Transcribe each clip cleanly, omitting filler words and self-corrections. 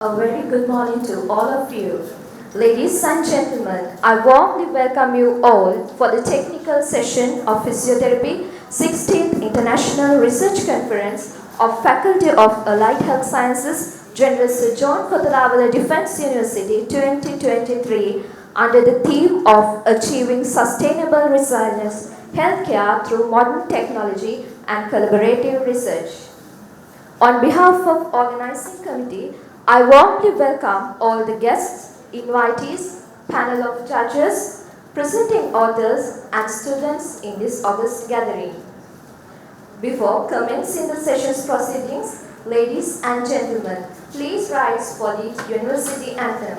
A very good morning to all of you. Ladies and gentlemen, I warmly welcome you all for the technical session of Physiotherapy 16th International Research Conference of Faculty of Allied Health Sciences, General Sir John Kotelawala Defence University 2023 under the theme of Achieving Sustainable Resilience, Healthcare through Modern Technology and Collaborative Research. On behalf of Organizing Committee, I warmly welcome all the guests, invitees, panel of judges, presenting authors and students in this august gathering. Before commencing the session's proceedings, ladies and gentlemen, please rise for the University Anthem.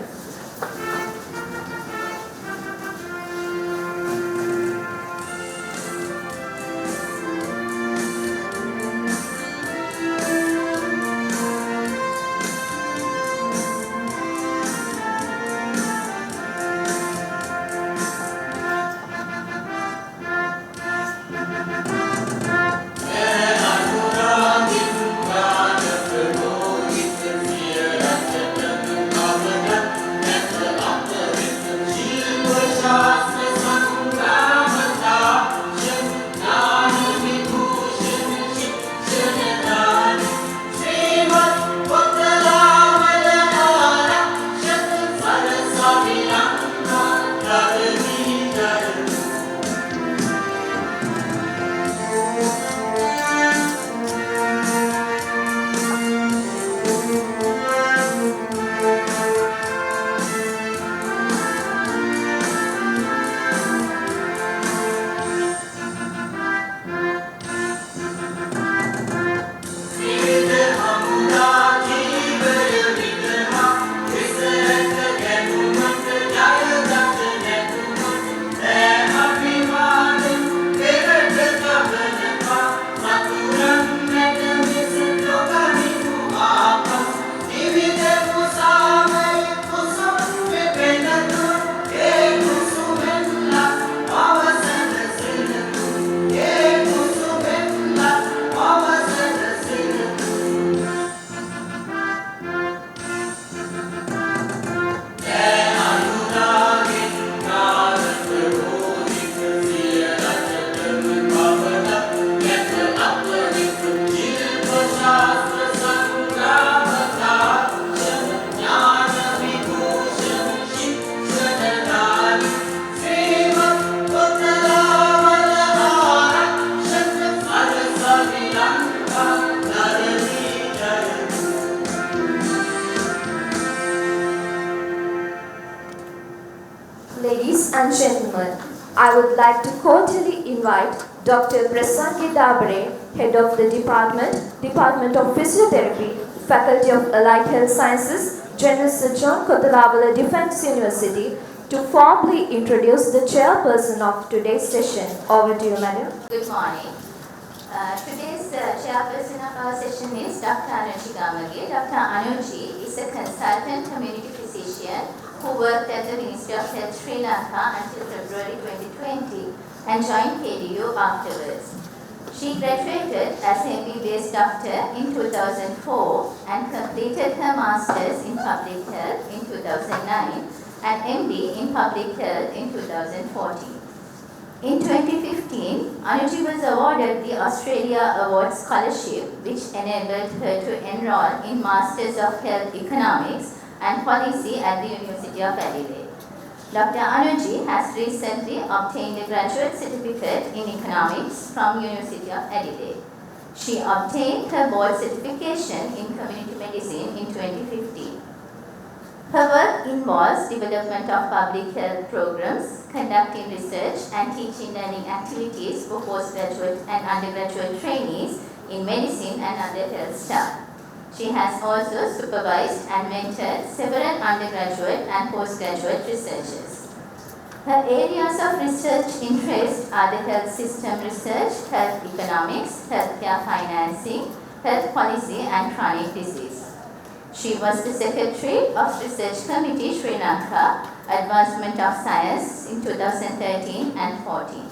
Ladies and gentlemen, I would like to cordially invite Dr. Praveena, Head of the Department of Physiotherapy, Faculty of Allied Health Sciences, General Sir John Kotelawala Defence University, to formally introduce the chairperson of today's session. Over to you, madam. Good morning. Today's chairperson of our session is Dr. Anuji Gamage. Dr. Anuji is a consultant community physician who worked at the Ministry of Health Sri Lanka until February 2020 and joined KDU afterwards. She graduated as MBBS doctor in 2004 and completed her Masters in Public Health in 2009 and MD in Public Health in 2014. In 2015, Anuji was awarded the Australia Award Scholarship, which enabled her to enroll in Masters of Health Economics and Policy at the University of Adelaide. Dr. Anuji has recently obtained a graduate certificate in economics from University of Adelaide. She obtained her board certification in community medicine in 2015. Her work involves development of public health programs, conducting research and teaching learning activities for postgraduate and undergraduate trainees in medicine and other health staff. She has also supervised and mentored several undergraduate and postgraduate researchers. Her areas of research interest are the health system research, health economics, healthcare financing, health policy and chronic disease. She was the Secretary of Research Committee Sri Lanka, Advancement of Science in 2013 and 14.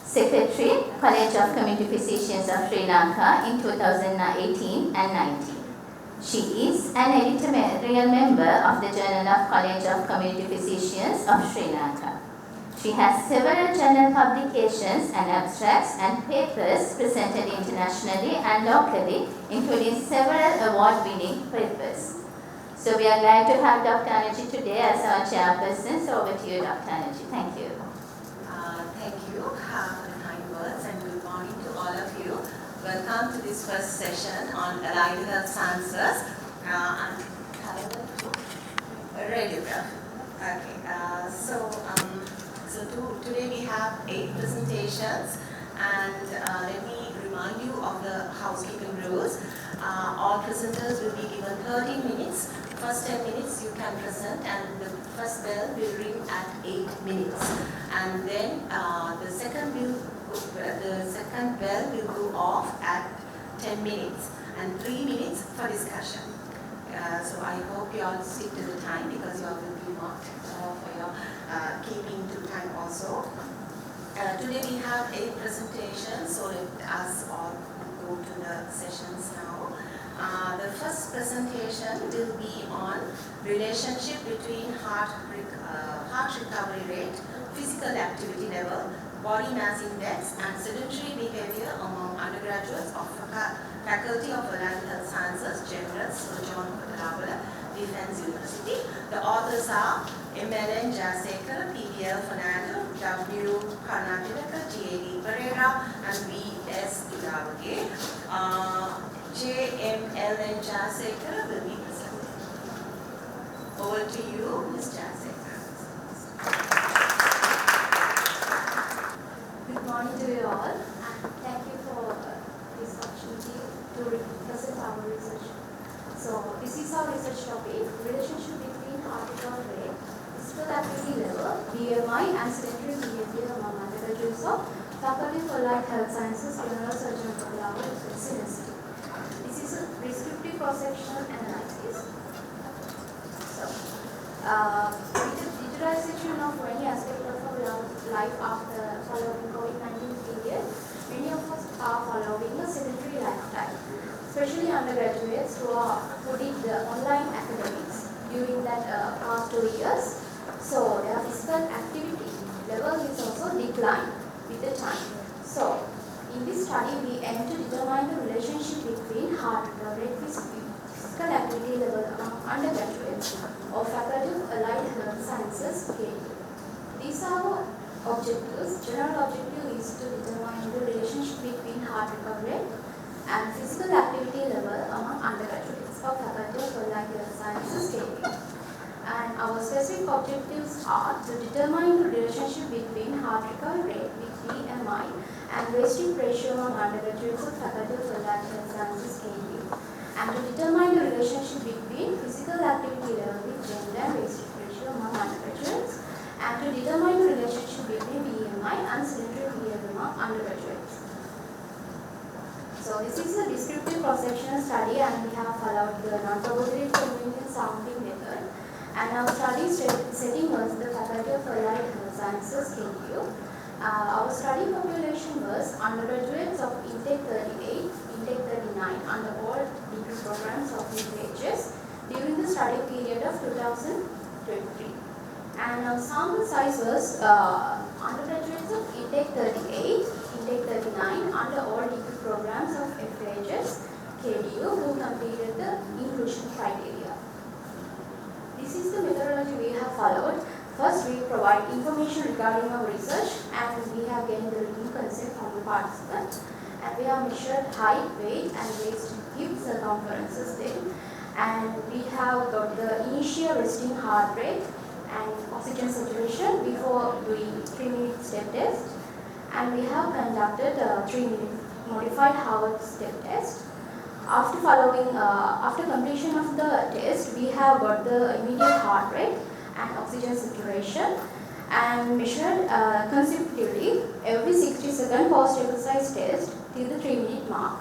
Secretary, College of Community Physicians of Sri Lanka in 2018 and 19. She is an editorial member of the Journal of College of Community Physicians of Sri Lanka. She has several journal publications and abstracts and papers presented internationally and locally, including several award-winning papers. So we are glad to have Dr. Anuji today as our chairperson. So over to you, Dr. Anuji. Thank you. Thank you for the kind words and good morning to all of you. Welcome to this first session on Allied Health Sciences and radiograph. Okay, so today we have 8 presentations, and let me remind you of the housekeeping rules. All presenters will be given 30 minutes. First 10 minutes you can present, and the first bell will ring at 8 minutes. And then the second bell will go off at 10 minutes and 3 minutes for discussion. So I hope you all stick to the time, because you all will be marked for your keeping to time also. Today we have 8 presentations, so let us all go to the sessions now. The first presentation will be on relationship between heart recovery rate, physical activity level, body mass index, and sedentary behavior among undergraduates of Faculty of Allied Health Sciences, Kotelawala, Defense University. The authors are JMLN, Jayasekara, PBL Fernando, W Karunathilake, GAD Perera, and VS Thuduvage. JMLN Jayasekara will be presented. Over to you, Ms. Jayasekara. Good morning to you all, and thank you for this opportunity to present our research. So this is our research topic: relationship between heart recovery rate, physical activity level, BMI, and sedentary behavior among undergraduates of Faculty of Allied Health Sciences, General Surgeon Colombo, University. This is a prescriptive cross-sectional analysis. So, with the digitalization of many aspects of our life after following COVID-19 period, many of us are following a sedentary lifestyle, especially undergraduates who did the online academics during that past 2 years. So their physical activity level is also declined with the time. So in this study, we aim to determine the relationship between heart recovery and physical activity level among undergraduates of Faculty of Allied Health Sciences, KU. These are our objectives. General objective is to determine the relationship between heart recovery and physical activity level among undergraduates of Faculty of Allied Health Sciences, KU. And our specific objectives are to determine the relationship between heart recovery rate with BMI and wasting ratio among undergraduates of Faculty of Allied Health Sciences, KU, and to determine the relationship between physical activity level with gender and wasting ratio among undergraduates, and to determine the relationship between BMI and sedentary behavior among undergraduates. So this is a descriptive cross-sectional study, and we have followed the non-probability convenience sampling method. And our study setting was the Faculty of Allied Health Sciences, KU. Our study population was undergraduates of intake 38, intake 39 under all degree programs of AAHs during the study period of 2023. And our sample size was undergraduates of intake 38, intake 39 under all degree programs of AAHs, KDU, who completed the inclusion criteria. This is the methodology we have followed. First, we provide information regarding our research, and we have gained the written consent from the participant. And we have measured height, weight, and waist, hip circumferences there. And we have got the initial resting heart rate and oxygen saturation before doing 3-minute step test. And we have conducted a 3-minute modified Howard step test. After completion of the test, we have got the immediate heart rate and oxygen saturation, and measured consecutively every 60 second post-exercise test till the 3-minute mark.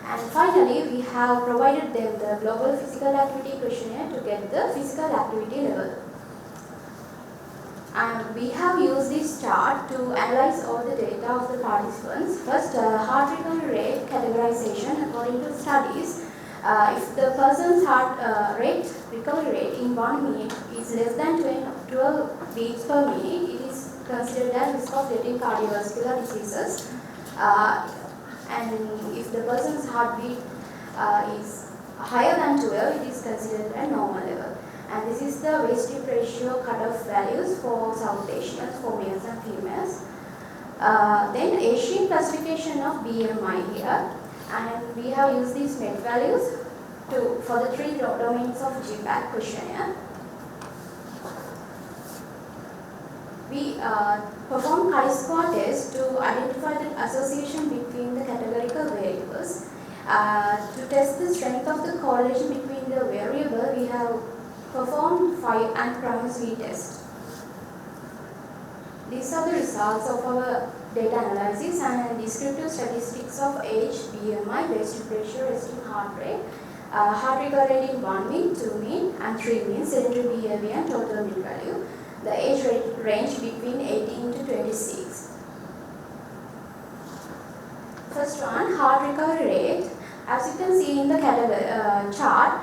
And finally, we have provided them the global physical activity questionnaire to get the physical activity level. And we have used this chart to analyze all the data of the participants. First, heart recovery rate categorization according to studies. If the person's heart recovery rate in 1 minute is less than 12 beats per minute, it is considered as risk of getting cardiovascular diseases. And if the person's heartbeat is higher than 12, it is considered a normal level. And this is the waist-hip ratio cutoff values for South Asians, for males and females. Then Asian classification of BMI here, and we have used these MET values for the 3 domains of GPAC questionnaire. We perform chi-square test to identify the association between the categorical variables. To test the strength of the correlation between the variable, we have performed 5 and Primus V test. These are the results of our data analysis and descriptive statistics of age, BMI, waist-hip ratio, resting heart rate, heart recovery rate in 1 min, 2 min, and 3 min, sedentary behavior and total min value. The age range between 18 to 26. First one, heart recovery rate. As you can see in the chart,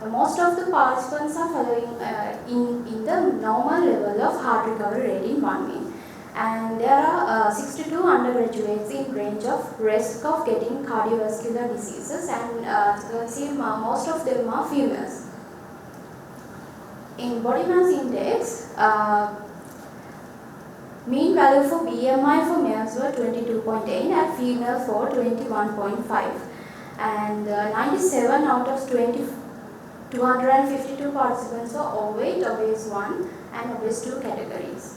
most of the participants are following in the normal level of heart recovery rate in 1 min. And there are 62 undergraduates in range of risk of getting cardiovascular diseases, and you can see most of them are females. In body mass index, mean value for BMI for males were 22.8 and female for 21.5. And 97 out of 252 participants were overweight, obese 1 and obese 2 categories.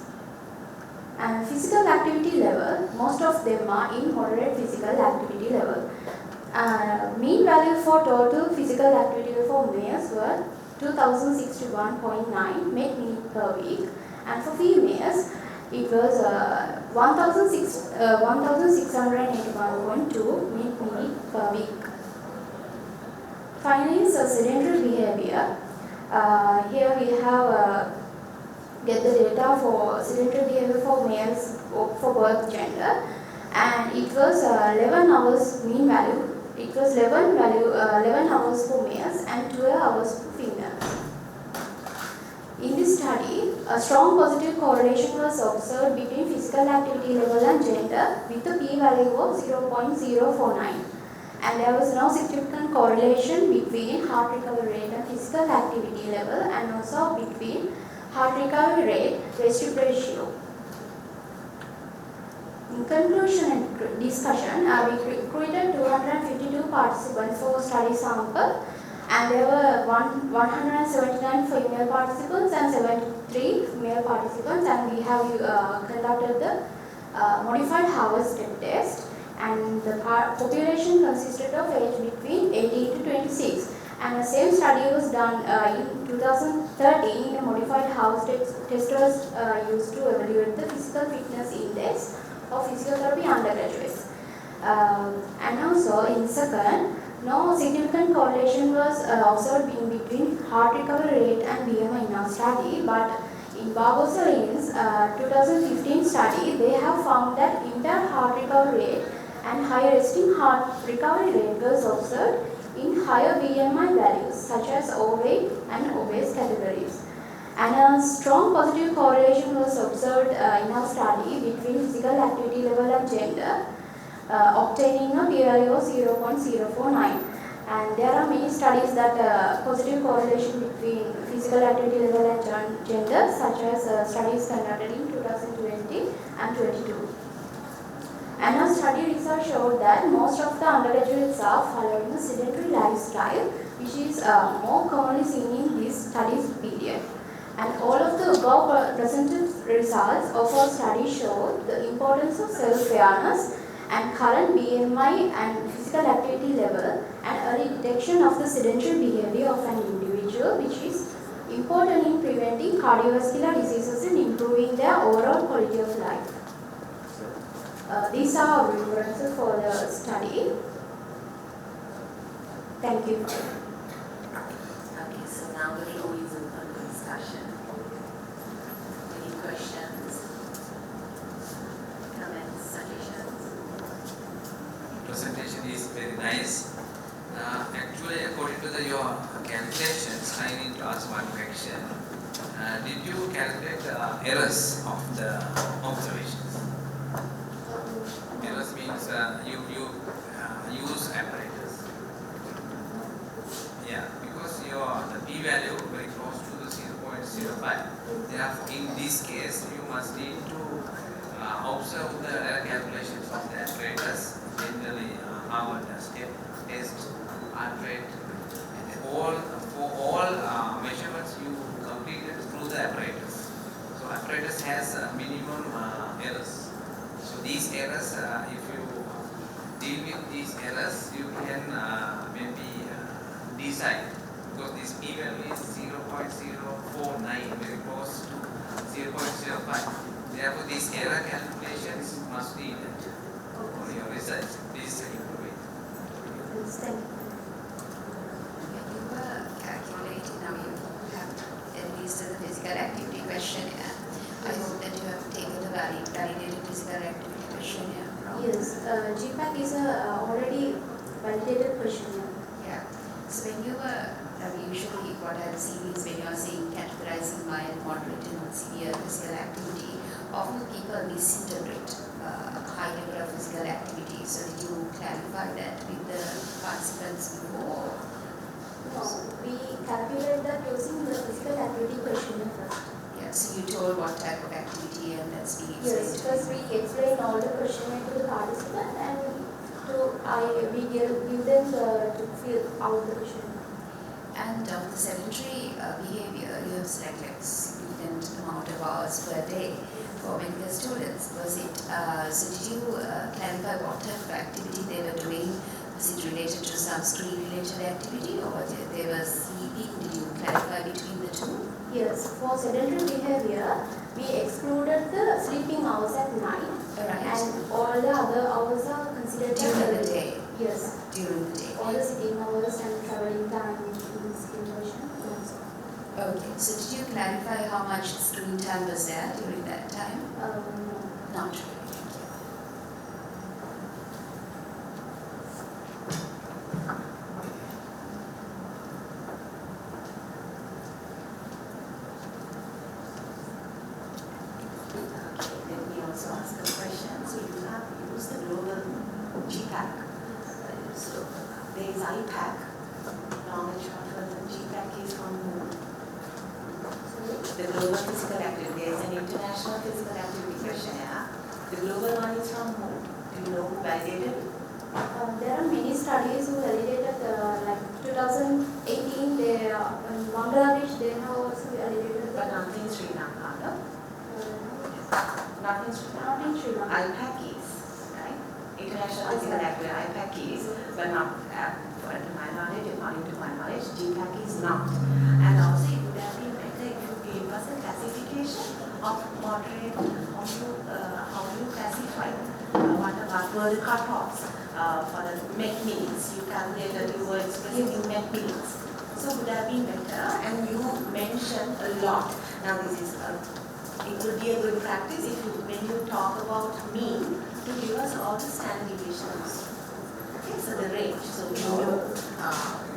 And physical activity level, most of them are in moderate physical activity level. Mean value for total physical activity for males were 2061.9 minute per week, and for females it was 1681.2 minute per week. Finally, sedentary behavior. Here we have get the data for sedentary behavior for males for both gender, and it was 11 hours mean value. It was 11 hours for males and 12 hours for females. In this study, a strong positive correlation was observed between physical activity level and gender with a p-value of 0.049. And there was no significant correlation between heart recovery rate and physical activity level, and also between heart recovery rate, waist-hip ratio. In conclusion and discussion, we recruited 252 participants for study sample, and there were 179 female participants and 73 male participants, and we have conducted the modified Harvard step test, and the population consisted of age between 18 to 26. And the same study was done in 2013. The modified house test was used to evaluate the physical fitness index of physiotherapy undergraduates. And also in second, no significant correlation was observed in between heart recovery rate and BMI in our study, but in Barbosalin's 2015 study, they have found that impaired heart recovery rate and high resting heart recovery rate was observed in higher BMI values such as overweight and obese categories. And a strong positive correlation was observed in our study between physical activity level and gender, obtaining a p-value of 0.049. And there are many studies that positive correlation between physical activity level and gender, such as studies conducted in 2020 and 22. And our study results showed that most of the undergraduates are following a sedentary lifestyle, which is more commonly seen in this studies period. And all of the above presented results of our study show the importance of self-awareness and current BMI and physical activity level and early detection of the sedentary behavior of an individual, which is important in preventing cardiovascular diseases and improving their overall quality of life. These are our references for the study. Thank you. Okay, so now the floor is open for discussion. Any questions, comments, suggestions? Presentation is very nice. Actually, according calculations, I need to ask one question. Did you calculate errors of the observations? Errors means you use apparatus. Yeah, because the p-value very close to the 0.05. Therefore, in this case, you must need to observe the error calculations of the apparatus. Generally, Harvard step test, heart rate, and for all measurements you completed through the apparatus. So apparatus has minimum errors. So these errors, if you deal with these errors, you can maybe decide, because this p-value is 0.049, very close to 0.05. Therefore, this error calculations must be done for your research. Please improve it. Thank you. When you were calculating, now you have at least the physical activity questionnaire. I hope that you have taken the validated physical activity questionnaire from. Yes, GPAC is a already validated questionnaire. Yeah. So when you were, usually what I've seen is when you are saying categorizing mild, moderate and severe physical activity, often people misinterpret high level of physical activity. So did you clarify that with the participants before? No, we calculate that using the physical activity questionnaire first. Yeah, so you told what type of activity and that's being Yes, explained. first we explain all the questionnaire to the participant and we give them to fill out the questionnaire. And of the sedentary behavior, you have selected significant amount of hours per day for medical students. Was it, so did you clarify what type of activity they were doing? Was it related to some screen-related activity or they were sleeping? Did you clarify between the two? Yes, for sedentary behavior, we excluded the sleeping hours at night. Right. And all the other hours are considered During the day? Yes. During the day. All the sitting hours and traveling time in skill version. Okay, so did you clarify how much screen time was there during that time? No. Not really, thank you. Okay, let me also ask a question. So you have used the global GPAC. So there is IPAC, long and short version. GPAC is from whom? The global physical activity. There is an international physical activity questionnaire. The global one is from whom? Do you know who validated? There are many studies who validated like 2018 they in Bangladesh they have also validated But not in Sri Lanka, no? Not in Sri Lanka. Not in Sri Lanka. IPAC is, right? International Physical Activity, IPAC is, but not, to my knowledge, according to my knowledge, GPAC is not. And also it would have been better if you gave us a classification of moderate, how you classify what were the cutoffs for the MET minutes. You calculated, you were expressing in MET minutes. So it would have been better, and you mentioned a lot. Now this is, it would be a good practice if you, when you talk about mean, to give us all the standard deviations. Okay, so the range. So you know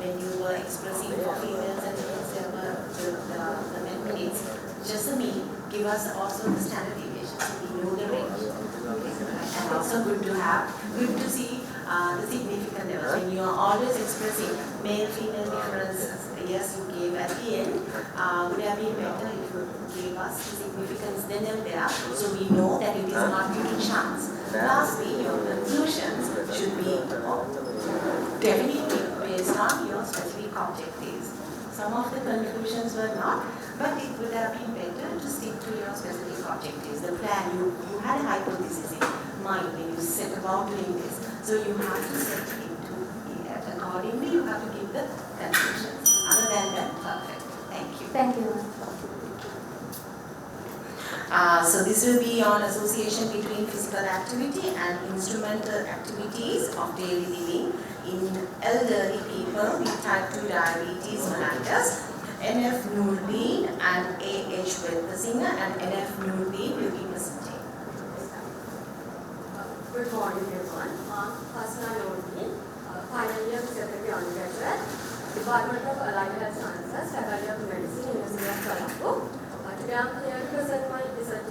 when you were expressing for females and males, there were the minutes, just the mean. Give us also the standard deviations. So we know the range. Okay, and also good to see the significant levels. When you are always expressing male-female differences, yes, you gave at the end, would have been better if you gave us the significance then and there, so we know that it is not due to chance. Lastly, your conclusions should be definitely based on your specific objectives. Some of the conclusions were not, but it would have been better to stick to your specific objectives. The plan, you had a hypothesis in mind when you set about doing this. So you have to set into it. Accordingly, you have to give the conclusions. Other than that, perfect. Thank you. Thank you. So this will be on association between physical activity and instrumental activities of daily living in elderly people with type 2 diabetes mellitus. NF Noordeen and AH Wettasinghe, and NF Noordeen will be presenting. Good morning everyone. Personal Noordeen, final year Physiotherapy undergraduate. Department of Allied Health Sciences, Faculty of Medicine, University of Colombo. Today I am here to present my research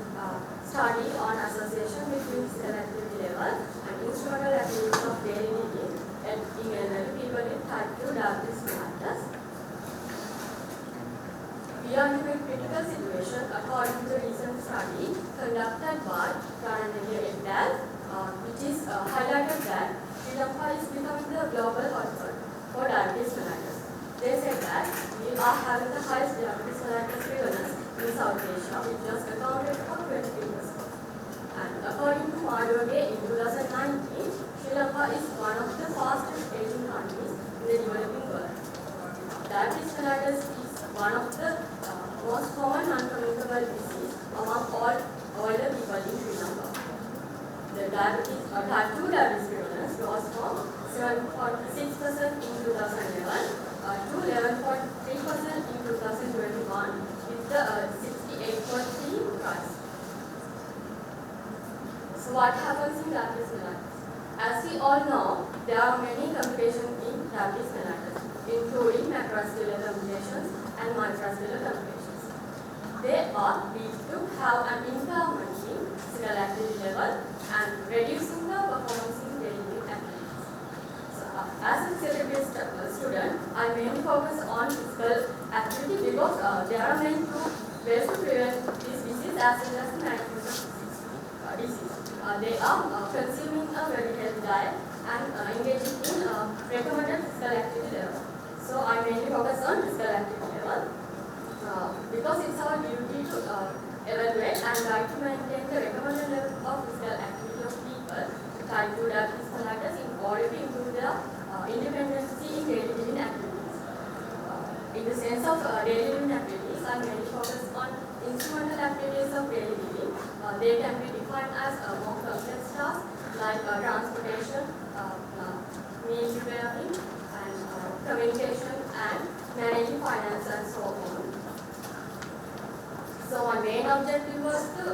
study on association between physical activity level and instrumental activities of daily living in elderly people with type 2 diabetes mellitus. We are in a critical situation according to the recent study conducted by Karunathilake et al., which is highlighted that Lanka is becoming the global hotspot for diabetes mellitus. They said that we are having the highest diabetes mellitus prevalence in South Asia, which was accounted for 23%. And according to Mardoge in 2019, Sri Lanka is one of the fastest aging countries in the developing world. Diabetes mellitus is one of the most common non-communicable disease among all older people in Sri Lanka. The type 2 diabetes prevalence rose from 7.6% in 2011 to 11.3% in 2021 with the 68.3 rise. So what happens in diabetes mellitus? As we all know, there are many complications in diabetes mellitus, including macrovascular complications and microvascular complications. They are believed to have an impairment in physical activity level and reducing the performance in daily activities. So, as a physiotherapy student, I mainly focus on physical activity because there are many ways to prevent this disease as well as management of disease. They are consuming a very healthy diet and engaging in recommended physical activity level. So I mainly focus on physical activity level because it's our duty to evaluate and try to maintain the recommended level of physical activity of people with type 2 diabetes mellitus in order to improve their independency in daily living activities. In the sense of daily living activities, I mainly focus on instrumental activities of daily living. They can be defined as more complex tasks like transportation, meal preparing, and communication and managing finance and so on. So my main objective was to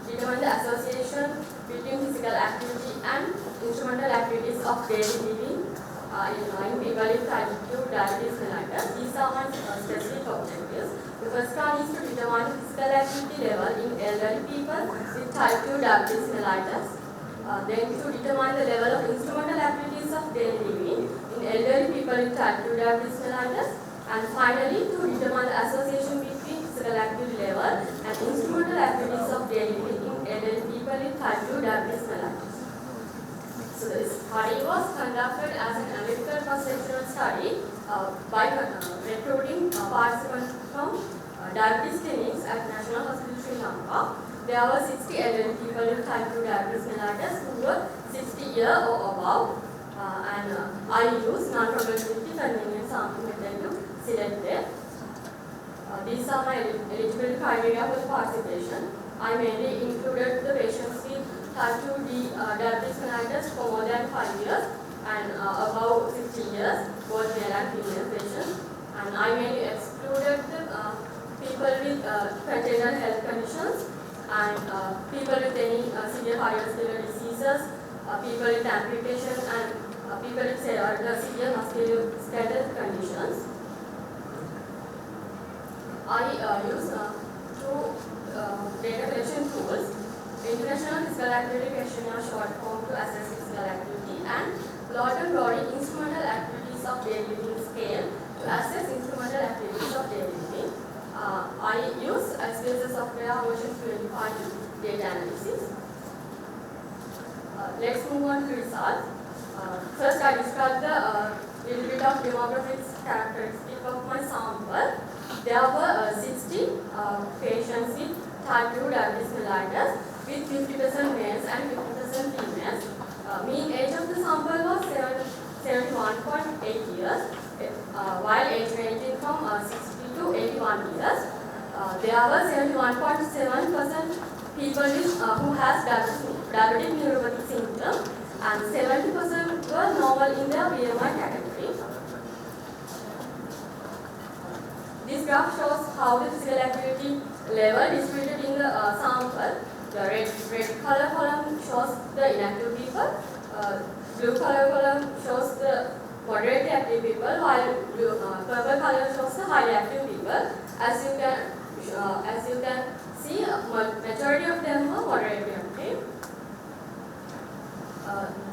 determine the association between physical activity and instrumental activities of daily living in people with type 2 diabetes mellitus. These are my specific objectives. The first one is to determine the physical activity level in elderly people with type 2 diabetes mellitus. Then to determine the level of instrumental activities of daily living in elderly people with type 2 diabetes mellitus. And finally, to determine the association between physical activity level and instrumental activities of daily living in elderly people with type 2 diabetes mellitus. So this study was conducted as an analytical cross-sectional study by recruiting participants from diabetes clinics at National Hospital Sri Lanka. There were 60 elderly people with type 2 diabetes mellitus who were 60 years or above, and I used non-probability convenience sampling method to select them. These are my eligibility criteria for the participation. I mainly included the patients with type 2 diabetes mellitus for more than 5 years and above 60 years, both male and female patients. And I mainly excluded the people with congenital health conditions and people with any severe cardiovascular diseases, people with amputation and people with severe musculoskeletal conditions. I use two data collection tools: International Physical Activity Questionnaire short form to assess physical activity, and Lawton-Brody Instrumental Activities of Daily Living Scale to assess instrumental activities of daily living. I use SPSS software version 25 data analysis. Let's move on to results. First, I describe the little bit of demographics characteristic of my sample. There were 60 patients with type 2 diabetes mellitus with 50% males and 50% females. Mean age of the sample was 71.8 years, while age ranging from 60 to 81 years. There were 71.7% people who has diabetic neuropathy symptom, and 70% were normal in their BMI category. This graph shows how the physical activity level distributed in the sample. The red color column shows the inactive people, blue color column shows the moderately active people, while purple color shows the highly active people. As you can see, majority of them are moderately active.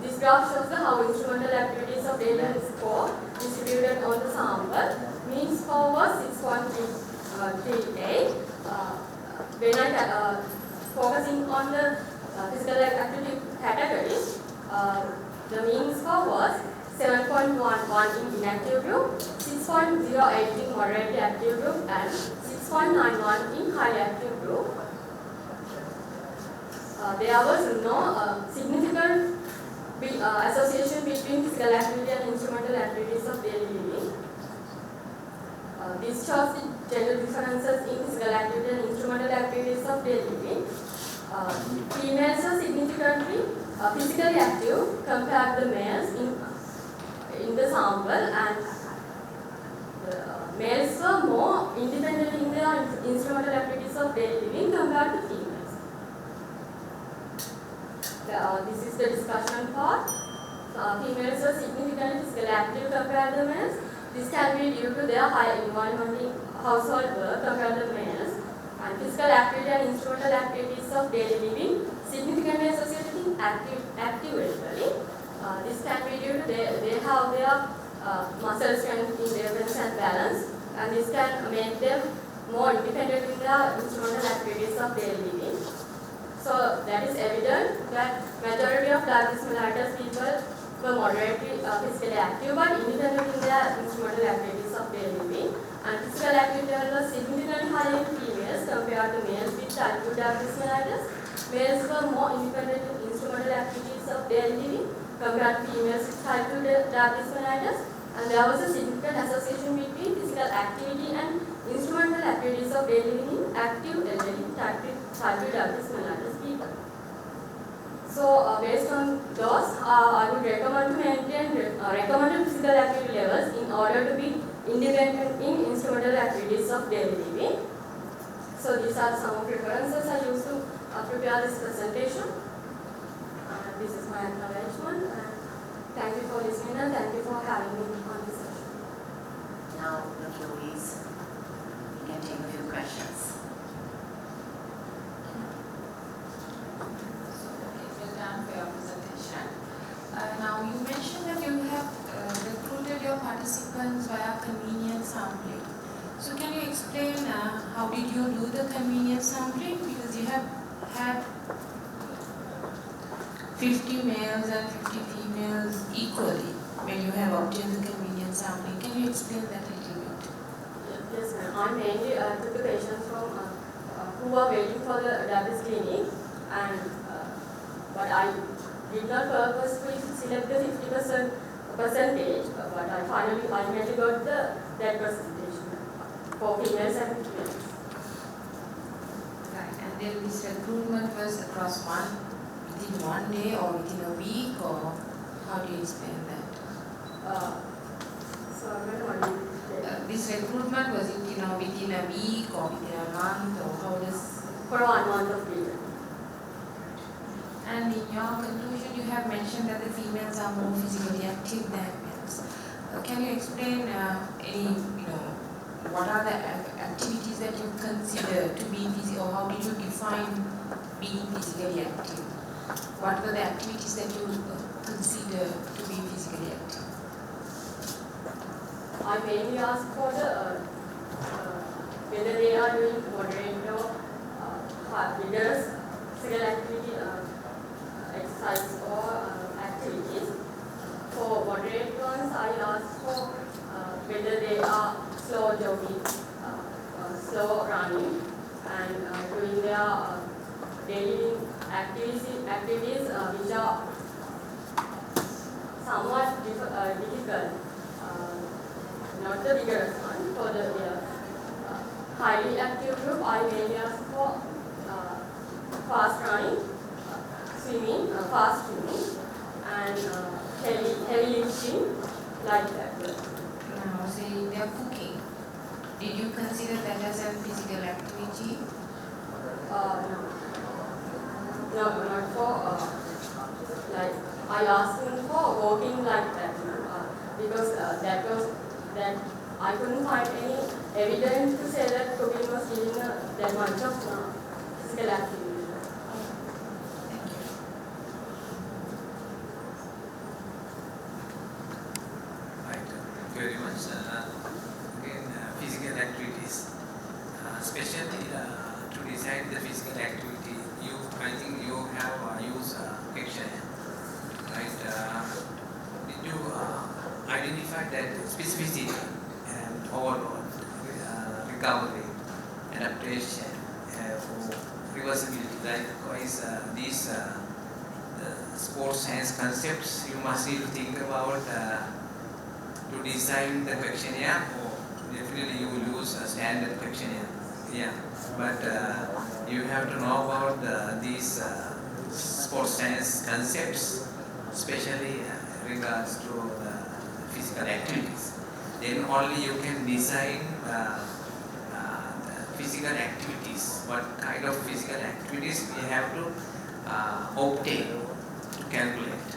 This graph shows how instrumental activities of daily score distributed on the sample. Mean score was 6.38. When I focusing on the physical activity categories, the mean score was 7.11 in inactive group, 6.08 in moderately active group, and 6.91 in highly active group. There was no significant association between physical activity and instrumental activities of daily living. This shows the general differences in physical activity and instrumental activities of daily living. Females are significantly physically active compared to males in the sample, and males were more independent in their instrumental activities of daily living compared to females. This is the discussion part. Females are significantly physically active compared to males. This can be due to their high involvement in household work compared to males. And physical activity and instrumental activities of daily living significantly associated in active elderly. This can be due to they have their muscle strength, endurance and balance, and this can make them more independent in their instrumental activities of daily living. So that is evident that majority of diabetes mellitus people were moderately physically active but independent in their instrumental activities of daily living. And physical activity was significantly higher in females compared to males with type 2 diabetes mellitus. Males were more independent in instrumental activities of daily living compared to females with type 2 diabetes mellitus. And there was a significant association between physical activity and instrumental activities of daily living in active elderly type 2 diabetes mellitus people. So based on those, I would recommend to maintain recommended physical activity levels in order to be independent in instrumental activities of daily living. So these are some of the references I used to prepare this presentation. This is my acknowledgement. Thank you for listening and thank you for having me on this session. Now, please, you can take a few questions. Well done for your presentation. Now, you mentioned that you have recruited your participants via convenience sampling. So, can you explain how did you do the convenience sampling? Because you have had 50 males and 50 females equally when you have obtained the convenience sampling. Can you explain that a little bit? Yes, ma'am. I mainly took the patients from who were waiting for the diabetes clinic, and but I did not purposefully select the 50% percentage, but I ultimately got that percentage for females and females. Right, and then this recruitment was across within one day or within a week, or how do you explain that? This recruitment, was it within a week or within a month, or how does? For 1 month of period. And in your conclusion, you have mentioned that the females are more physically active than males. Can you explain what are the activities that you consider to be physical, or how did you define being physically active? What were the activities that you consider to be physically active? I mainly ask for the whether they are doing moderate or vigorous physical activity, exercise or activities. For moderate ones, I ask for whether they are slow jogging, slow running, and doing their daily activities which are somewhat difficult. Not the vigorous one. For the highly active group, I mainly ask for fast running, swimming, fast swimming, and heavy lifting, like that. Now, say they are cooking. Did you consider that as a physical activity? No, not for like I asked him for walking like that, with because that I couldn't find any evidence to say that Praveen was doing that much of physical activity. Thank you. Right. Thank you very much. Again, physical activities, especially to design the physical activity, I think you have used questionnaire, right? Did you identify that specificity and overall recovery, adaptation, for reversibility? Likewise, these sports science concepts you must need to think about to design the questionnaire, or definitely you will use a standard questionnaire. Yeah, but you have to know about these sports science concepts, especially regards to the physical activities. Then only you can design the physical activities. What kind of physical activities we have to obtain to calculate.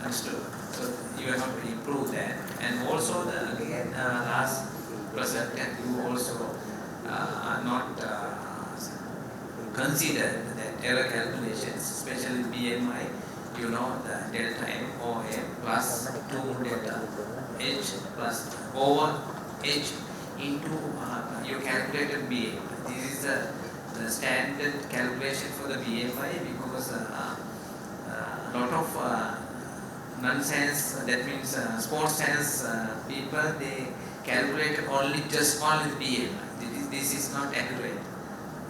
Understood? So you have to improve that. And also again last presented, you also are not considered that error calculations, especially BMI, you know the delta M or M plus 2 delta H plus over H into you calculated BMI. This is the standard calculation for the BMI, because a lot of nonsense, that means sports science people, they calculate only the BMI. This is not accurate.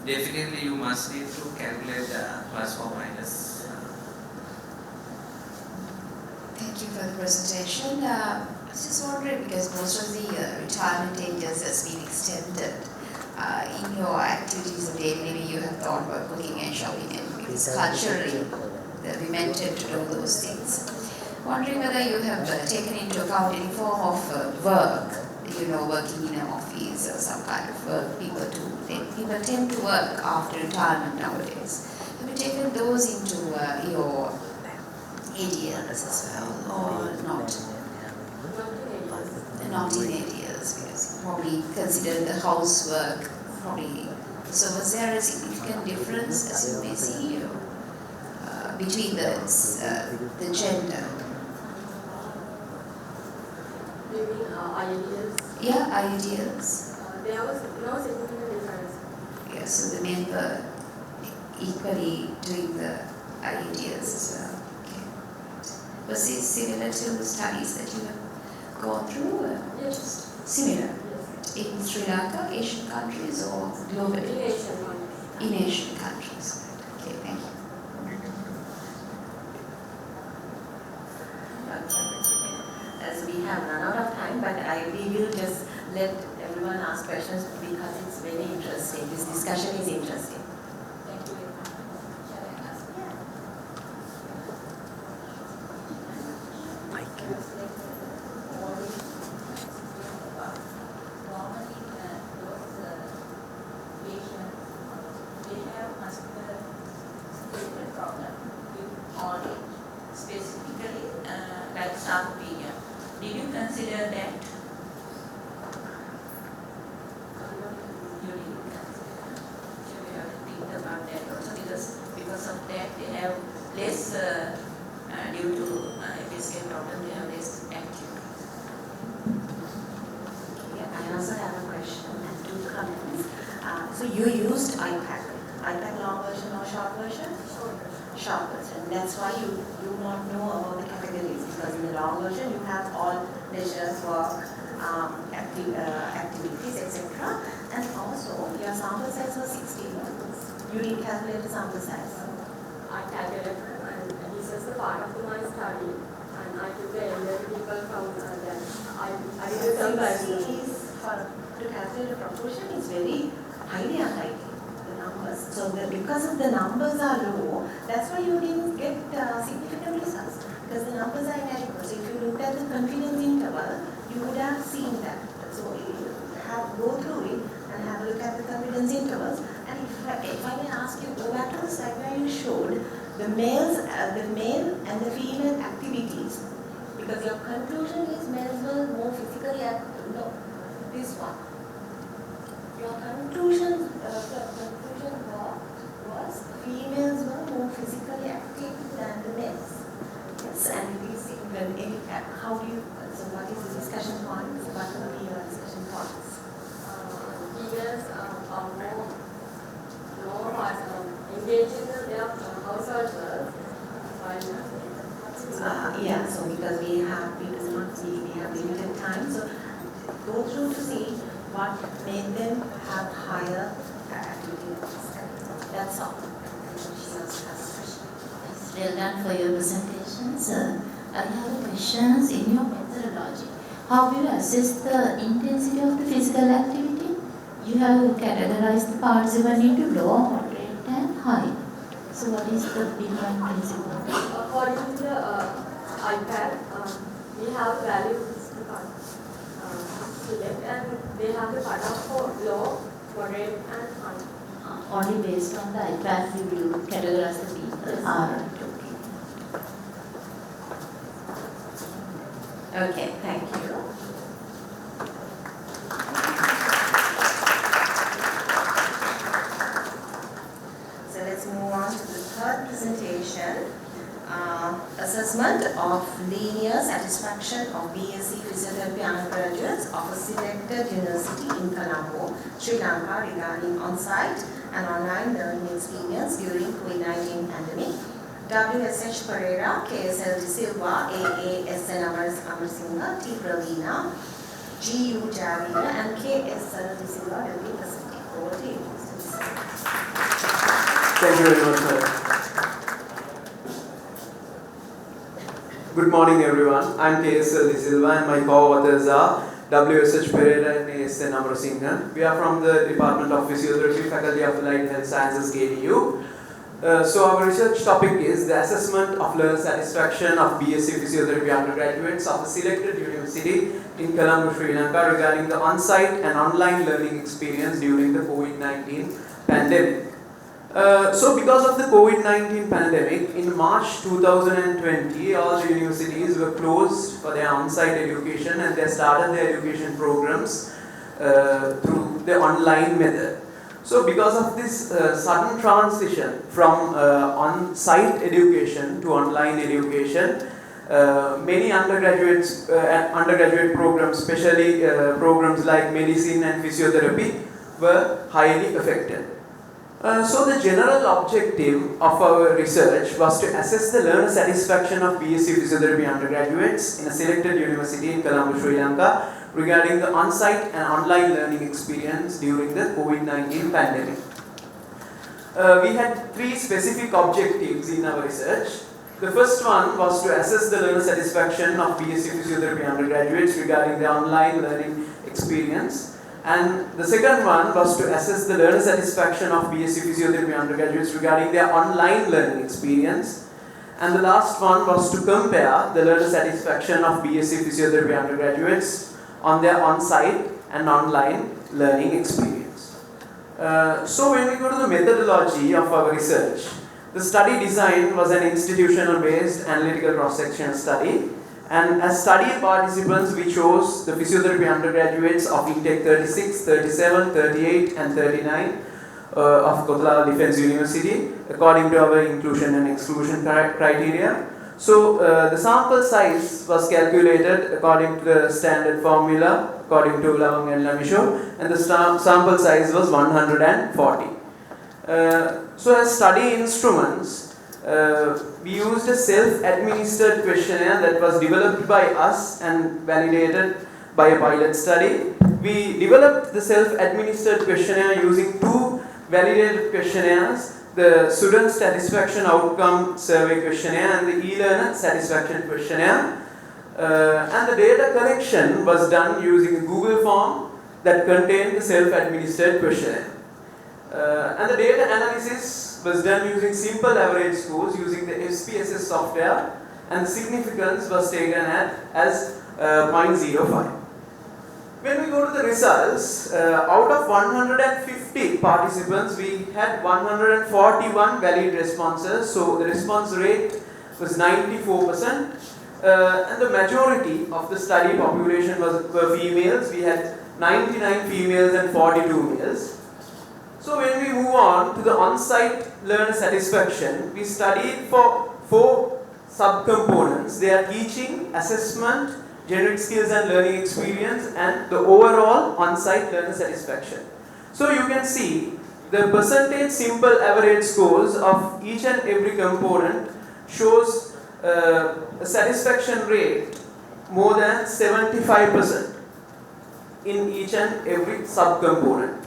Definitely you must need to calculate the plus or minus. Thank you for the presentation. I was just wondering, because most of the retirement ages has been extended, in your activities of daily living you have thought about cooking and shopping, and because culturally we meant to do those things. Wondering whether you have taken into account any form of work, working in an office or some kind of work people do. People tend to work after retirement nowadays. Have you taken those into your ADLs as well, or not? Not in ADLs, because you probably consider the housework probably. So was there a significant difference, as you may see, between the gender? You mean IELTS? Yeah, IELTS. There was no significant difference. Yeah, so the men were equally doing the IELTS as well. Okay. Was it similar to the studies that you have gone through? Yes. Similar? Yes. In Sri Lanka, Asian countries, or globally? In Asian countries. In Asian countries. Okay, thank you. As we have run out of time, but we will just let everyone ask questions because it's very interesting. This discussion is interesting. Thank you very much. Shall I ask? Normally, those patients, they have musculoskeletal problem with old age, specifically like sarcopenia. Did you consider that? You didn't consider that. So we have to think about that also, because of that they have less, due to physical problem, they have less activity. Yeah, I also have a question and 2 comments. So you used iPad long version or short version? Short version. That's why you do not know about the categories, because in the long version you have all leisure, work, activities, etc. And also your sample size was 16. You didn't calculate the sample size. I calculated, and this was the part of my study, and I took the elderly people from that. I did some To calculate a proportion is very highly unlikely. So because of the numbers are low, that's why you didn't get significant results, because the numbers are inadequate. So if you looked at the confidence interval, you would have seen that. So you go through it and have a look at the confidence intervals. And if I may ask you, go back to the slide where you showed the male and the female activities Because your conclusion is males were more physically active. No, this one. Your conclusion was females were more physically active than the males. Yes, and it is how do you, so what is the discussion points? What will be your discussion points? Females are more engaged in their household work. Yeah, so because we have limited time, so go through to see what made them have higher activity levels. That's all. Well done for your presentations. I have questions in your methodology. How will you assess the intensity of the physical activity? You have categorized the participant into low, moderate and high. So what is the Billman principle? According to the iPad, we have values to select, and they have the cutoff for low, moderate and high. Only based on the iPad you will categorize the people. Alright, okay. Okay, thank you. So let's move on to the third presentation. Assessment of linear satisfaction of BSc Physiotherapy undergraduates of a selected university in Colombo, Sri Lanka regarding on-site and online learning experience during COVID-19 pandemic. WSH Perera, KSL Silva, AASN Amarasinghe, T Praveena, GU Jayaweera and KSL Silva will be presenting. Over to you, Mr. Thank you very much, sir. Good morning, everyone. I'm KSL Silva and my co-authors are WSH Perera and ASN Amarasinghe. We are from the Department of Physiotherapy, Faculty of Applied Health Sciences, KDU. So our research topic is the assessment of learner satisfaction of BSc Physiotherapy undergraduates of a selected university in Colombo, Sri Lanka regarding the on-site and online learning experience during the COVID-19 pandemic. So because of the COVID-19 pandemic, in March 2020, all the universities were closed for their on-site education and they started their education programs through the online method. So because of this sudden transition from on-site education to online education, many undergraduate programs, especially programs like medicine and physiotherapy, were highly affected. So the general objective of our research was to assess the learner satisfaction of BSc Physiotherapy undergraduates in a selected university in Colombo, Sri Lanka regarding the on-site and online learning experience during the COVID-19 pandemic. We had three specific objectives in our research. The first one was to assess the learner satisfaction of BSc Physiotherapy undergraduates regarding the online learning experience. And the second one was to assess the learner satisfaction of BSc Physiotherapy undergraduates regarding their online learning experience. And the last one was to compare the learner satisfaction of BSc Physiotherapy undergraduates on their on-site and online learning experience. So when we go to the methodology of our research, the study design was an institutional-based analytical cross-sectional study. And as study participants, we chose the physiotherapy undergraduates of intake 36, 37, 38 and 39 of Kotelawala Defence University according to our inclusion and exclusion criteria. So the sample size was calculated according to the standard formula according to Lavang and Lamisho, and the sample size was 140. So as study instruments, we used a self-administered questionnaire that was developed by us and validated by a pilot study. We developed the self-administered questionnaire using two validated questionnaires, the Student Satisfaction Outcome Survey Questionnaire and the e-learner Satisfaction Questionnaire. And the data collection was done using a Google form that contained the self-administered questionnaire. And the data analysis was done using simple average scores using the SPSS software, and the significance was taken as 0.05. When we go to the results, out of 150 participants, we had 141 valid responses, so the response rate was 94%. and the majority of the study population were females. We had 99 females and 42 males. So when we move on to the on-site learner satisfaction, we studied for 4 subcomponents. They are teaching, assessment, generic skills and learning experience, and the overall on-site learner satisfaction. So you can see the percentage simple average scores of each and every component shows a satisfaction rate more than 75% in each and every subcomponent.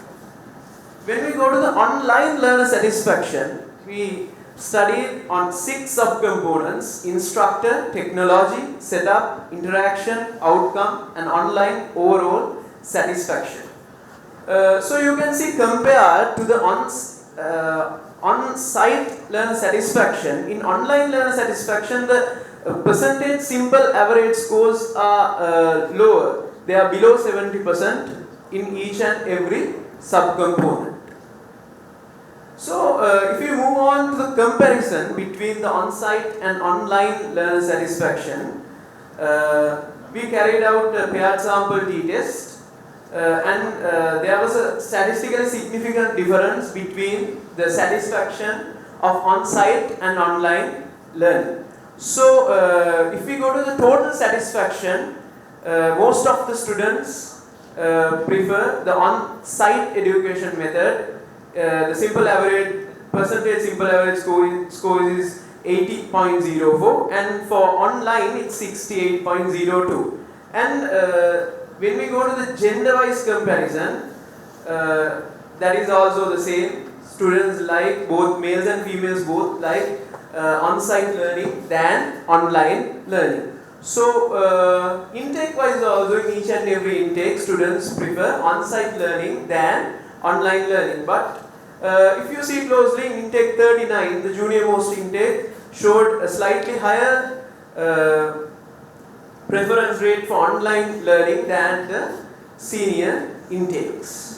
When we go to the online learner satisfaction, we studied on 6 subcomponents: instructor, technology, setup, interaction, outcome, and online overall satisfaction. So you can see, compared to the on-site learner satisfaction, in online learner satisfaction the percentage simple average scores are lower. They are below 70% in each and every subcomponent. So if you move on to the comparison between the on-site and online learner satisfaction, we carried out a paired sample t-test. There was a statistically significant difference between the satisfaction of on-site and online learning. So if we go to the total satisfaction, most of the students prefer the on-site education method. The simple average percentage simple average score is 80.04, and for online it's 68.02. And when we go to the gender-wise comparison, that is also the same. Students like, both males and females both like on-site learning than online learning. So intake-wise also, in each and every intake, students prefer on-site learning than online learning. But if you see closely, in intake 39, the junior most intake showed a slightly higher preference rate for online learning than the senior intakes.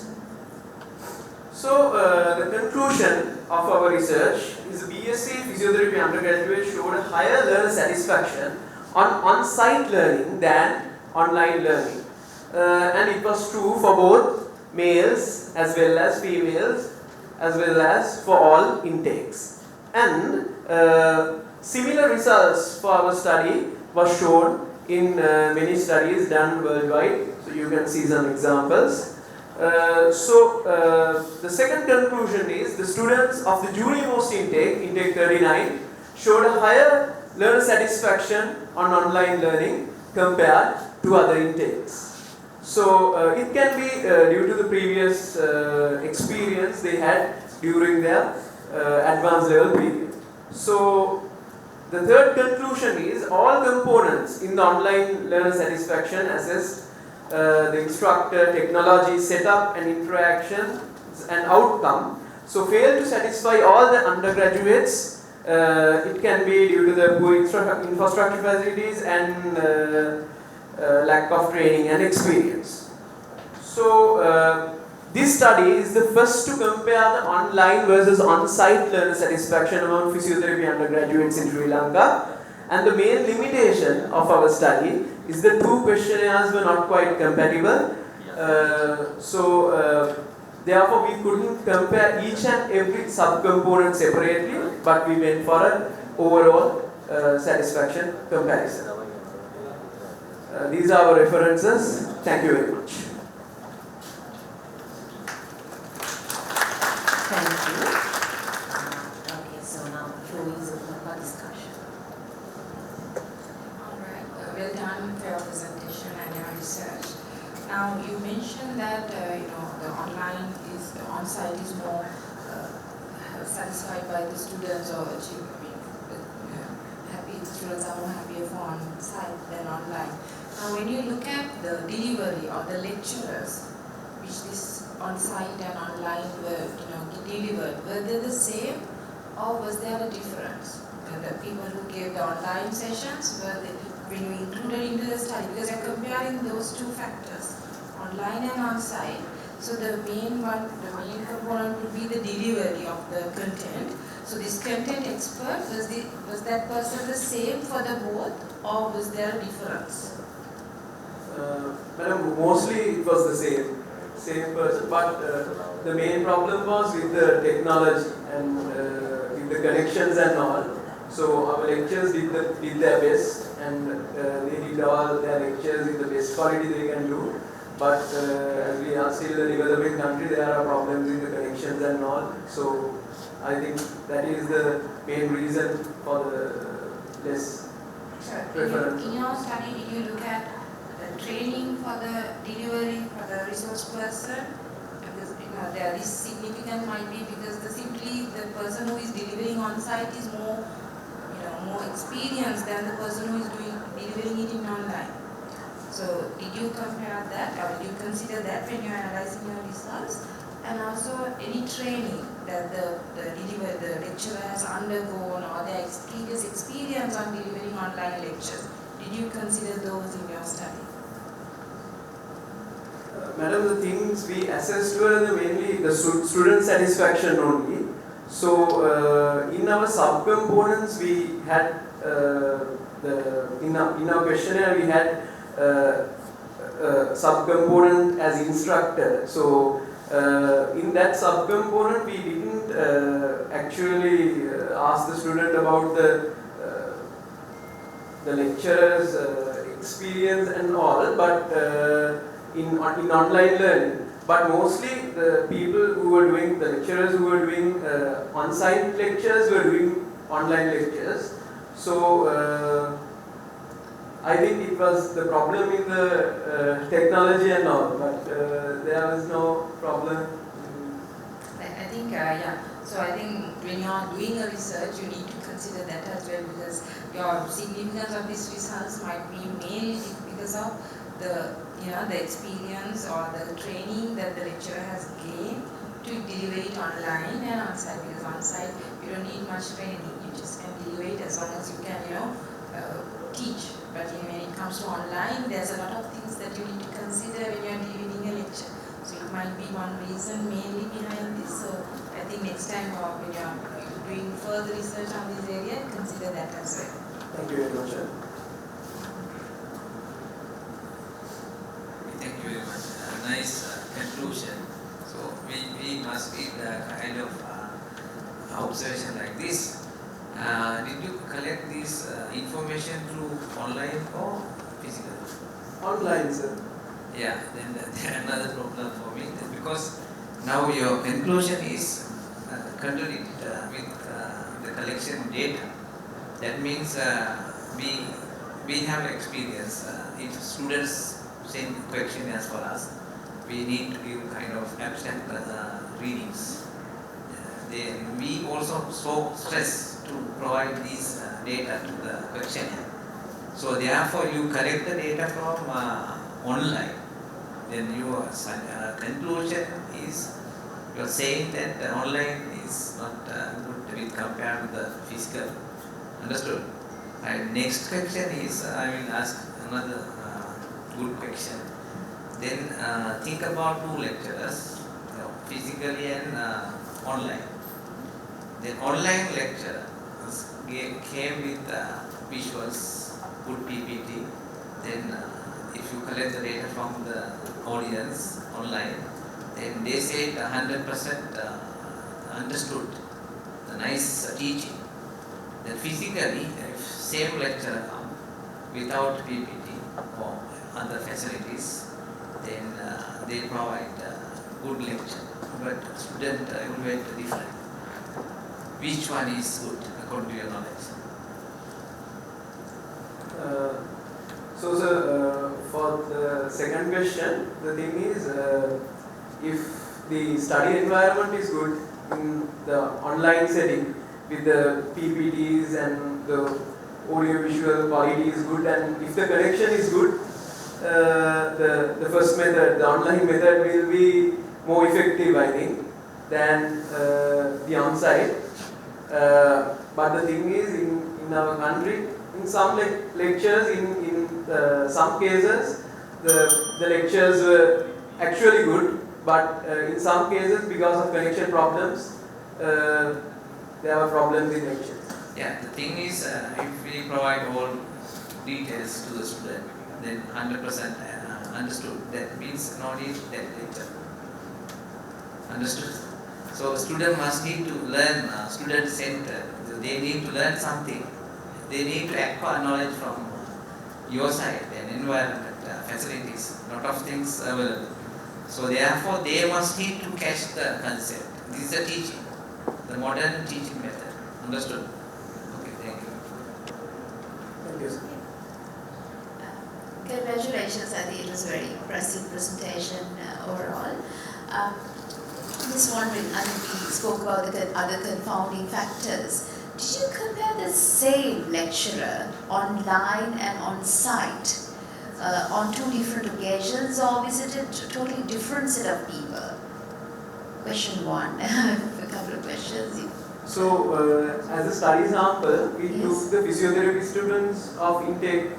So the conclusion of our research is BSc Physiotherapy undergraduate showed a higher learner satisfaction on-site learning than online learning. And it was true for both males as well as females, as well as for all intakes. And similar results for our study was shown in many studies done worldwide. So you can see some examples. The second conclusion is the students of the junior most intake, intake 39, showed a higher learner satisfaction on online learning compared to other intakes. So it can be due to the previous experience they had during their advanced level period. So the third conclusion is all components in the online learner satisfaction assessed, the instructor, technology, setup and interaction and outcome, so fail to satisfy all the undergraduates. It can be due to the poor infrastructure facilities and lack of training and experience. So this study is the first to compare the online versus on-site learner satisfaction among physiotherapy undergraduates in Sri Lanka. And the main limitation of our study is the 2 questionnaires were not quite compatible. Therefore we couldn't compare each and every subcomponent separately, but we went for an overall satisfaction comparison. These are our references. Thank you very much. Thank you. Okay, so now the floor is open for discussion. Alright, well done for your presentation and your research. Now you mentioned that the on-site is more satisfied by the students, or happy students are more happier for on-site than online. Now when you look at the delivery or the lecturers, which this on-site and online were delivered, were they the same or was there a difference? The people who gave the online sessions, were they when you included into the study, because you're comparing those 2 factors, online and on-site. So the main component would be the delivery of the content. So this content expert, was that person the same for the both, or was there a difference? Madam, mostly it was the same person, but the main problem was with the technology and with the connections and all. So our lecturers did their best, and they did all their lectures in the best quality they can do. But as we are still a developing country, there are problems in the connections and all. So I think that is the main reason for the less preference. In your study, did you look at the training for the delivery for the resource person? Because there is significant might be because simply the person who is delivering on site is more experienced than the person who is delivering it in online. So did you compare that, or did you consider that when you are analyzing your results? And also any training that the lecturer has undergone, or their previous experience on delivering online lectures. Did you consider those in your study? Madam, the things we assessed were mainly the student satisfaction only. So in our subcomponents we had in our questionnaire we had subcomponent as instructor. So in that subcomponent we didn't actually ask the student about the lecturer's experience and all, but in online learning. But mostly the people who were doing, the lecturers who were doing on-site lectures were doing online lectures. So I think it was the problem in the technology and all, but there was no problem. I think, yeah. So I think when you are doing a research, you need to consider that as well, because your significance of these results might be mainly because of the experience or the training that the lecturer has gained to deliver it online and on-site. Because on-site you don't need much training, you just can deliver it as long as you can, teach. But when it comes to online, there's a lot of things that you need to consider when you're delivering a lecture. So it might be one reason mainly behind this. So I think next time when you're doing further research on this area, consider that as well. Thank you very much. Thank you very much. Nice conclusion. So we must give the kind of observation like this. Did you collect this information through online or physical? Online, sir. Yeah, then another problem for me, because now your conclusion is contradicted with the collection data. That means we have experience. If students send questionnaires for us, we need to give kind of abstract readings. Then we also so stress to provide these data to the questionnaire. So therefore you collect the data from online. Then your conclusion is, you are saying that the online is not good with compared to the physical. Understood? And next question is, I will ask another good question. Then think about two lecturers, physically and online. The online lecture came with visuals, good PPT. Then if you collect the data from the audience online, then they said 100% understood the nice teaching. Then physically, if same lecturer come without PPT or other facilities, then they provide good lecture, but student evaluate different. Which one is good according to your knowledge? So sir, for the second question, the thing is, if the study environment is good in the online setting with the PPTs and the audio-visual quality is good, and if the connection is good, the first method, the online method, will be more effective, I think, than the on-site. But the thing is, in our country, in some lectures, in some cases, the lectures were actually good, but in some cases, because of connection problems, they have problems in lectures. Yeah, the thing is, if we provide all details to the student, then 100% understood. That means no need that lecture. Understood? So student must need to learn student centered. They need to learn something. They need to acquire knowledge from your side and environment, facilities, lot of things available. So therefore they must need to catch the concept. This is the teaching, the modern teaching method. Understood? Okay, thank you. Thank you, sir. Congratulations, I think it was a very impressive presentation overall. Just wondering, and we spoke about the other confounding factors. Did you compare the same lecturer online and on site on two different occasions, or visited a totally different set of people? Question one. A couple of questions. So, as a study sample, we took the physiotherapy students of intake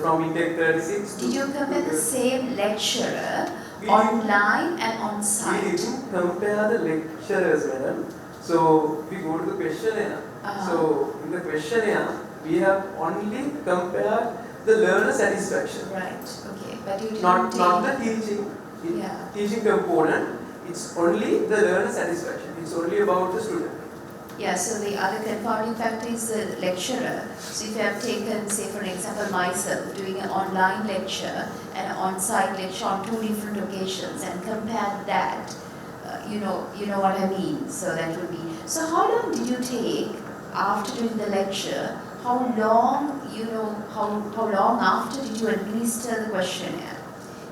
from intake 36. Did you compare the same lecturer online and on site? We didn't compare the lecturers, madam. So, we go to the questionnaire. So, in the questionnaire, we have only compared the learner satisfaction. Right, okay. But you didn't not the teaching, teaching component. It's only the learner satisfaction. It's only about the student. Yeah, so the other confounding factor is the lecturer. So if you have taken, say for example, myself doing an online lecture and an on-site lecture on two different occasions and compared that, you know what I mean. So that would be. So how long did you take after doing the lecture? How long, how long after did you administer the questionnaire?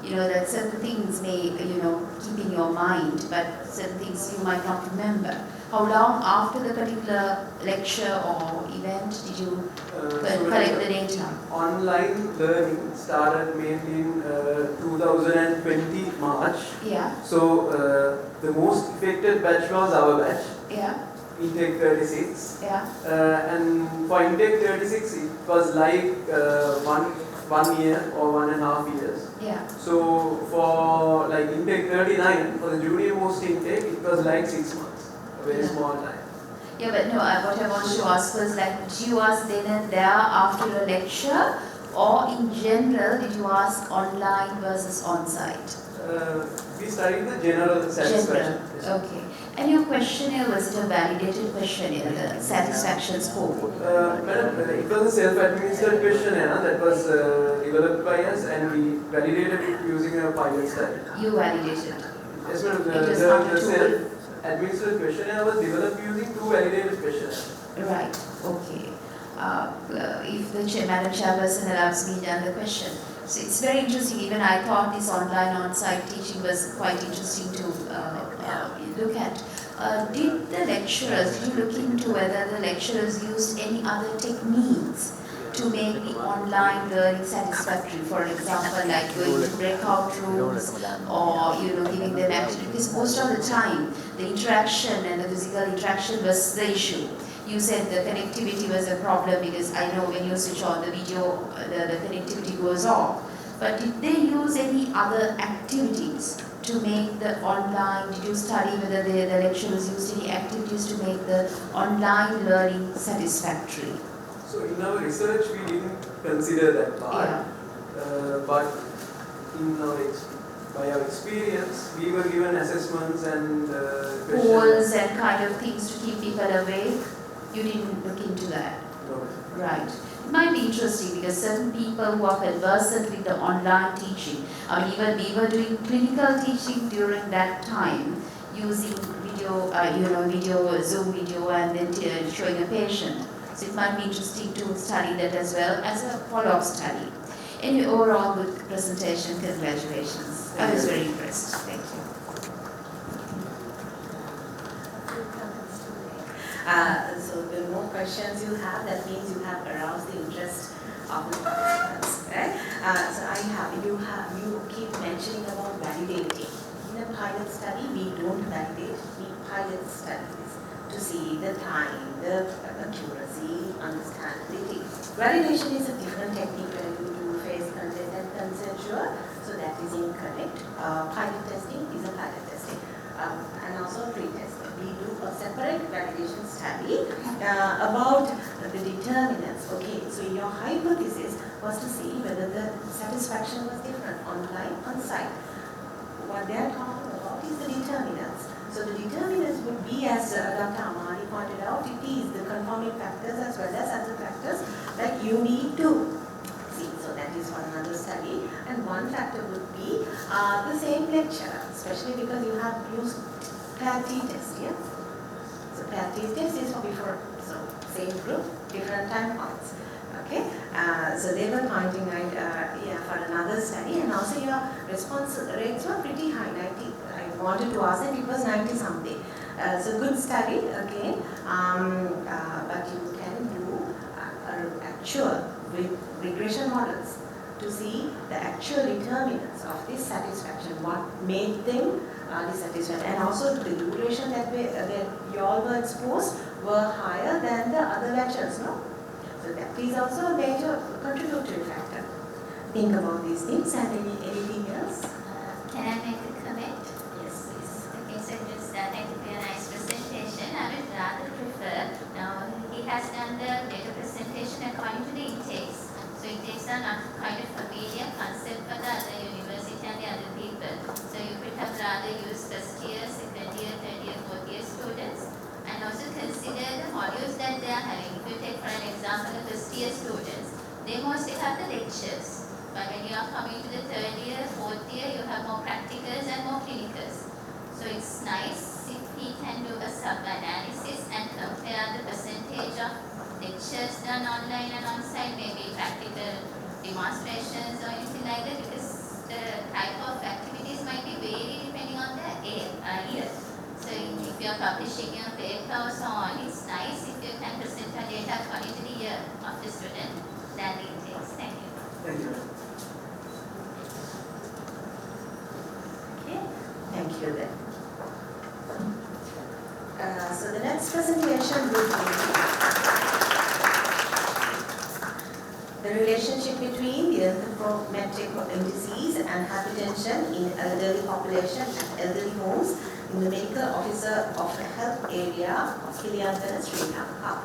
That certain things may, keep in your mind, but certain things you might not remember. How long after the particular lecture or event did you collect the data? Online learning started mainly in 2020 March. Yeah. So the most affected batch was our batch. Yeah. Intake 36. Yeah. And for intake 36, it was like 1 year or 1.5 years. Yeah. So for like intake 39, for the junior most intake, it was like 6 months. Very small time. Yeah, but no, what I wanted to ask was like, did you ask then and there after a lecture, or in general, did you ask online versus on-site? We studied the general satisfaction. Okay. And your questionnaire, was it a validated questionnaire, the satisfaction score? Madam, it was a self-administered questionnaire that was developed by us, and we validated it using a pilot study. You validated? Yes, madam. The self-administered questionnaire was developed using two validated questionnaires. Right. Okay. If Madam Chairperson allows me to answer the question. So it's very interesting. Even I thought this online on-site teaching was quite interesting to look at. Did the lecturers, did you look into whether the lecturers used any other techniques to make the online learning satisfactory? For example, like going to breakout rooms or giving them activity. Because most of the time, the interaction and the physical interaction was the issue. You said the connectivity was a problem because I know when you switch on the video, the connectivity goes off. But did they use any other activities to make the online, did you study whether the lecturers used any activities to make the online learning satisfactory? So in our research, we didn't consider that part. Yeah. But by our experience, we were given assessments and polls and kind of things to keep people awake. You didn't look into that? No. Right. It might be interesting because certain people who are conversant with the online teaching, even we were doing clinical teaching during that time using video, Zoom video and then showing a patient. So it might be interesting to study that as well as a follow-up study. Anyway, overall good presentation, congratulations. I was very impressed. Thank you. So the more questions you have, that means you have aroused the interest of the participants, right? You keep mentioning about validating. In a pilot study, we don't validate, we pilot studies to see the time, the accuracy, understandability. Validation is a different technique where you do phase content and consensual, so that is incorrect. Pilot testing is a pilot testing, and also pre-testing. We do a separate validation study about the determinants. Okay, so your hypothesis was to see whether the satisfaction was different online, on site. What they are talking about is the determinants. So the determinants would be, as Dr. Amari pointed out, it is the conforming factors as well as other factors that you need to see. So that is one another study. And one factor would be the same lecturer, especially because you have used PAT-T test, yeah? So PAT-T test is for before, so same group, different time points. Okay, so they were pointing out for another study, and also your response rates were pretty high. 90, I wanted to ask, and it was 90 something. So good study again, but you can do actual with regression models to see the actual determinants of this satisfaction, what made them dissatisfied, and also the duration that you all were exposed were higher than the other lectures, no? So that is also a major contributory factor. Think about these things. And anything else? Can I make a comment? Yes, please. Okay, so just thank you for your nice presentation. I would rather prefer, now he has done the data presentation according to the intakes. So intakes are not kind of familiar concept for the other university and the other people. So you could have rather used first year, second year, third year, fourth year students. And also consider the modules that they are having. If you take for an example the first year students, they mostly have the lectures. But when you are coming to the third year, fourth year, you have more practicals and more clinicals. So it's nice if we can do a sub-analysis and compare the percentage of lectures done online and on-site, maybe practical demonstrations or anything like that, because the type of activities might be varied depending on the year. So if you are publishing your paper or so on, it's nice if you can present your data according to the year of the student than the intakes. Thank you. Thank you. Okay, thank you then. So the next presentation will be the relationship between the anthropometric disease and hypertension in elderly population and elderly homes in the medical officer of the health area of Kiliantana, Sri Lanka.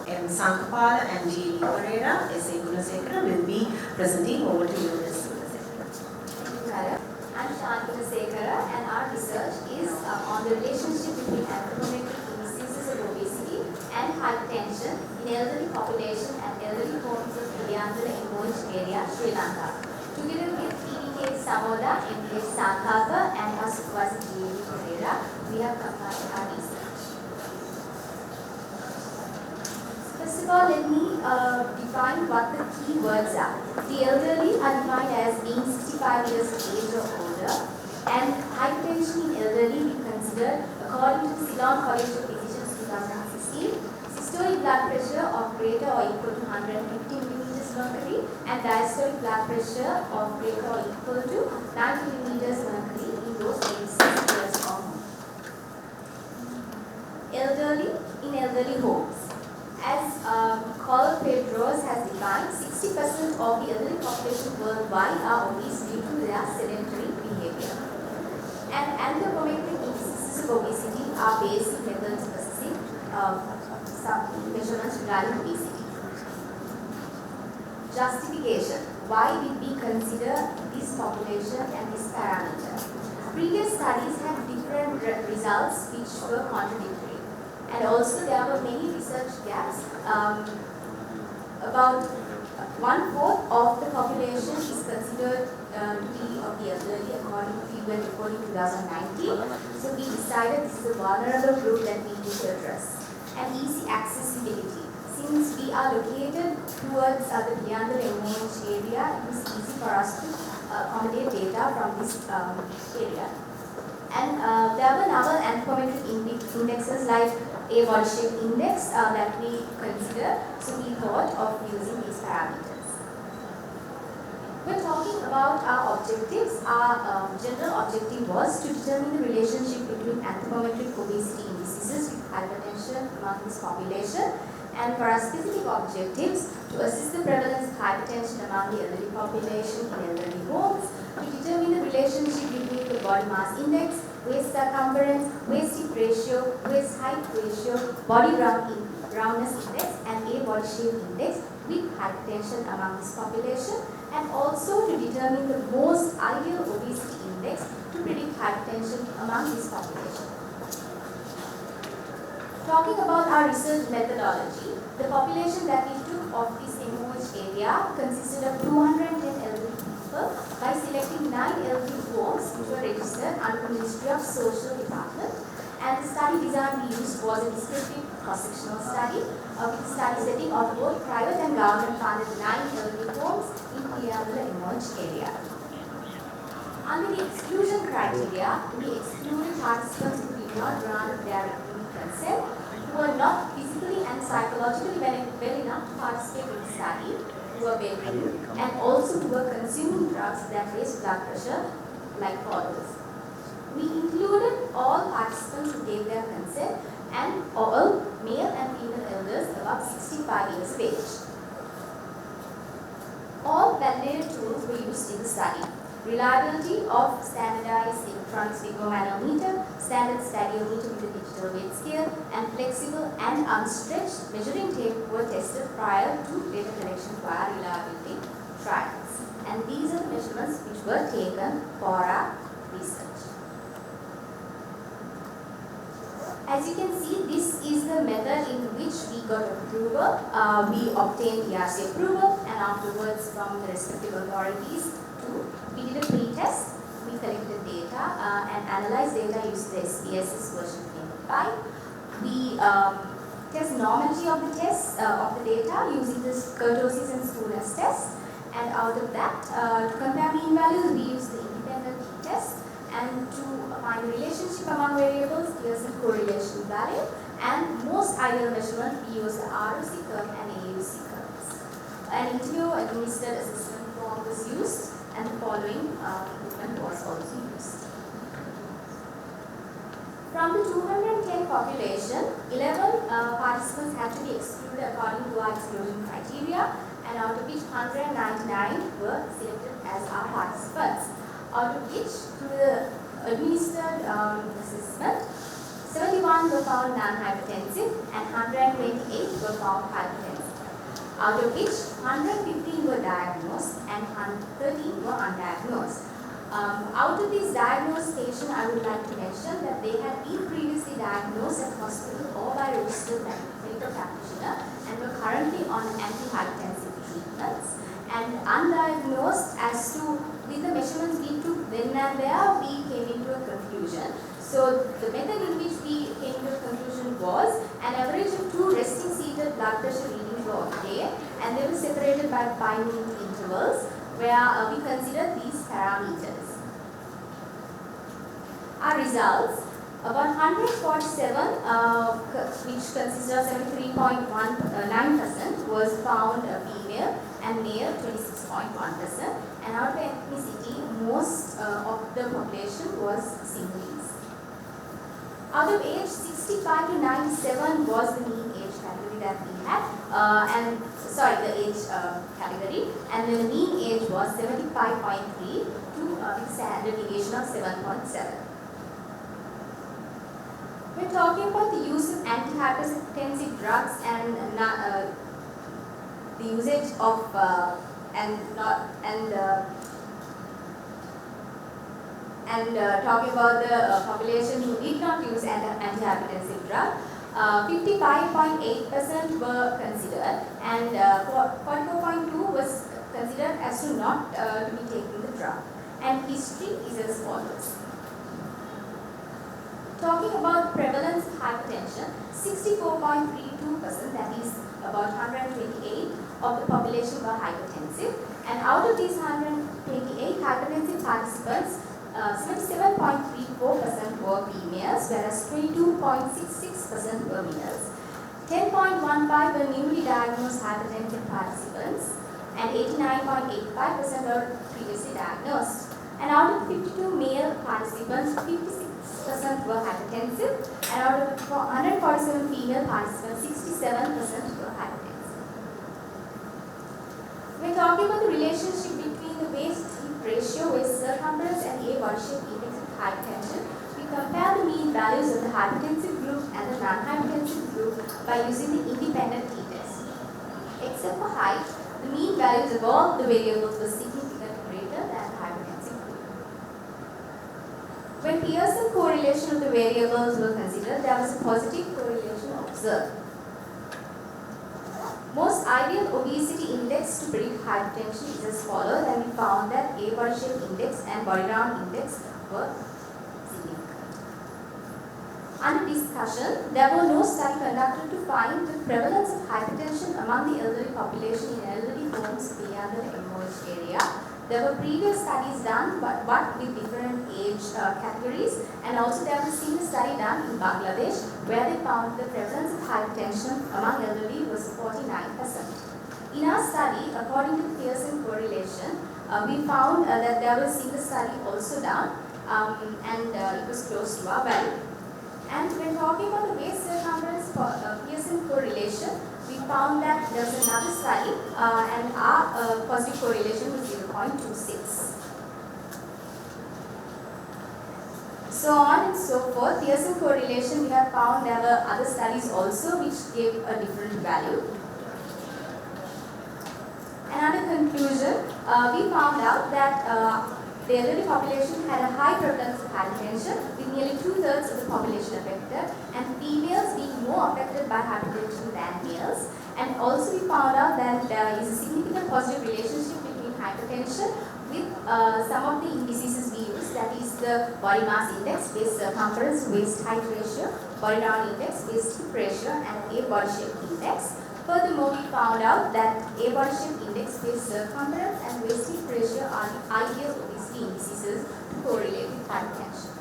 M. Sankapala and G. Perera, S.A. Jayasekara will be presenting. Over to you, Ms. Jayasekara. I'm Jayasekara, and our research is on the relationship between anthropometric diseases of obesity and hypertension in elderly population and elderly homes of Kiliantana area, Sri Lanka. Together with E.D.K. Samoda, M.K. Sankapa, and our supervisor G. Perera, we have compiled our research. First of all, let me define what the key words are. The elderly are defined as being 65 years of age or older, and hypertension in elderly we consider, according to the Ceylon College of Physicians 2016, systolic blood pressure of greater or equal to 150 millimeters mercury and diastolic blood pressure of greater or equal to 90 millimeters mercury in those aged 60 years or more. Elderly in elderly homes. As Colombo has defined, 60% of the elderly population worldwide are obese due to their sedentary behavior. And anthropometric indices of obesity are basic methods of assessing some measurements regarding obesity. Justification. Why did we consider this population and this parameter? Previous studies had different results which were contradictory. And also there were many research gaps. About 1/4 of the population is considered to be of the elderly according to UN report in 2019. So we decided this is a vulnerable group that we need to address. And easy accessibility. Since we are located towards the Kiliantana area, it is easy for us to accommodate data from this area. And there were other anthropometric indexes like a body shape index that we consider, so we thought of using these parameters. We're talking about our objectives. Our general objective was to determine the relationship between anthropometric obesity indices with hypertension among this population, and for our specific objectives, to assess the prevalence of hypertension among the elderly population in elderly homes, to determine the relationship between the body mass index waist circumference, waist hip ratio, waist height ratio, body roundness index, and a body shape index with hypertension among this population, and also to determine the most ideal obesity index to predict hypertension among this population. Talking about our research methodology, the population that we took of this MOH area consisted of 210 elderly people by selecting 9 elderly homes which were registered under the Ministry of Social Department. And the study design we used was a descriptive cross-sectional study with the study setting of both private and government-funded 9 elderly homes in Kotelawala MOH area. Under the exclusion criteria, we excluded participants who did not grant their consent, who were not physically and psychologically well enough to participate in the study, who were bedridden, and also who were consuming drugs that raise blood pressure, like follows. We included all participants who gave their consent and all male and female elders above 65 years of age. All validated tools were used in the study. Reliability of standardized electronic sphygmomanometer, standard stadiometer with a digital weight scale, and flexible and unstretched measuring tape were tested prior to data collection via reliability trials. And these are the measurements which were taken for our research. As you can see, this is the method in which we got approval. We obtained IRC approval, and afterwards from the respective authorities we did a pre-test. We collected data and analyzed data using the SPSS version 25. We test normality of the test of the data using this kurtosis and Spooner's test. And out of that, to compare mean values, we used the independent test. And to find the relationship among variables, Pearson correlation value. And most ideal measurement, we use the ROC curve and AUC curves. An interview administered assessment form was used, and the following equipment was also used. From the 210 population, 11 participants had to be excluded according to our exclusion criteria, and out of which 199 were selected as our participants. Out of which, through the administered assessment, 71 were found non-hypertensive and 128 were found hypertensive. Out of which 115 were diagnosed and 13 were undiagnosed. Out of these diagnosed patients, I would like to mention that they had been previously diagnosed at hospital or by registered medical practitioner and were currently on antihypertensive treatments. And undiagnosed, as to with the measurements we took then and there, we came into a conclusion. So the method in which we came to a conclusion was an average of 2 resting seated blood pressure readings per day, and they were separated by 5-minute intervals where we considered these parameters. Our results, about 147, which consisted of 73.19%, was found female and male 26.1%, and out of ethnicity, most of the population was Sinhalese. Out of age 65 to 97 was the mean age category that we had, the age category, and then the mean age was 75.3 with standard deviation of 7.7. We're talking about the use of antihypertensive drugs and the usage of talking about the population who did not use antihypertensive drug. 55.8% were considered, and 44.2% was considered as to not to be taking the drug. And history is as follows. Talking about prevalence of hypertension, 64.32%, that is about 128 of the population were hypertensive, and out of these 128 hypertensive participants, 77.34% were females, whereas 22.66% were males. 10.15 were newly diagnosed hypertensive participants, and 89.85% were previously diagnosed. And out of 52 male participants, 56% were hypertensive, and out of 147 female participants, 67% were hypertensive. We're talking about the relationship between the waist hip ratio, waist circumference, and A body shape index with hypertension. We compare the mean values of the hypertensive group and the non-hypertensive group by using the independent t-test. Except for height, the mean values of all the variables were significantly greater than the hypertensive group. When Pearson correlation of the variables were considered, there was a positive correlation observed. Most ideal obesity index to predict hypertension is as follows, and we found that A body shape index and body round index were significant. Under discussion, there were no study conducted to find the prevalence of hypertension among the elderly population in elderly homes beyond the MOH area. There were previous studies done, but with different age categories, and also there was a single study done in Bangladesh where they found the prevalence of hypertension among elderly was 49%. In our study, according to the Pearson correlation, we found that there was a single study also done, and it was close to our value. And when talking about the waist circumference Pearson correlation, we found that there was another study and our positive correlation was 0.26. So on and so forth. Pearson correlation, we have found there were other studies also which gave a different value. And under conclusion, we found out that the elderly population had a high prevalence of hypertension, with nearly 2/3 of the population affected, and females being more affected by hypertension than males. And also we found out that there is a significant positive relationship between hypertension with some of the indices we use, that is the body mass index, waist circumference, waist height ratio, body round index, waist hip ratio, and A body shape index. Furthermore, we found out that A body shape index, waist circumference, and waist hip ratio are the ideal obesity indices to correlate with hypertension.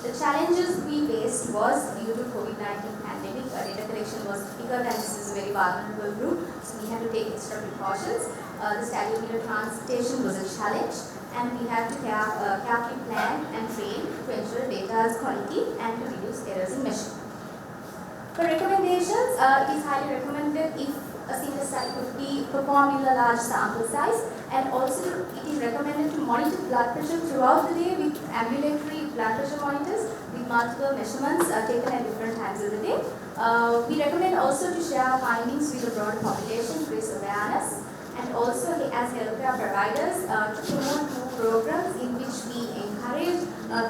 The challenges we faced was due to COVID-19 pandemic. Data collection was difficult, and this is a very vulnerable group, so we had to take extra precautions. The stadium transportation was a challenge, and we had to carefully plan and train to ensure data's quality and to reduce errors in measurement. For recommendations, it is highly recommended if a single study could be performed in a large sample size, and also it is recommended to monitor blood pressure throughout the day with ambulatory blood pressure monitors with multiple measurements taken at different times of the day. We recommend also to share findings with the broader population to raise awareness, and also as healthcare providers to promote new programs in which we encourage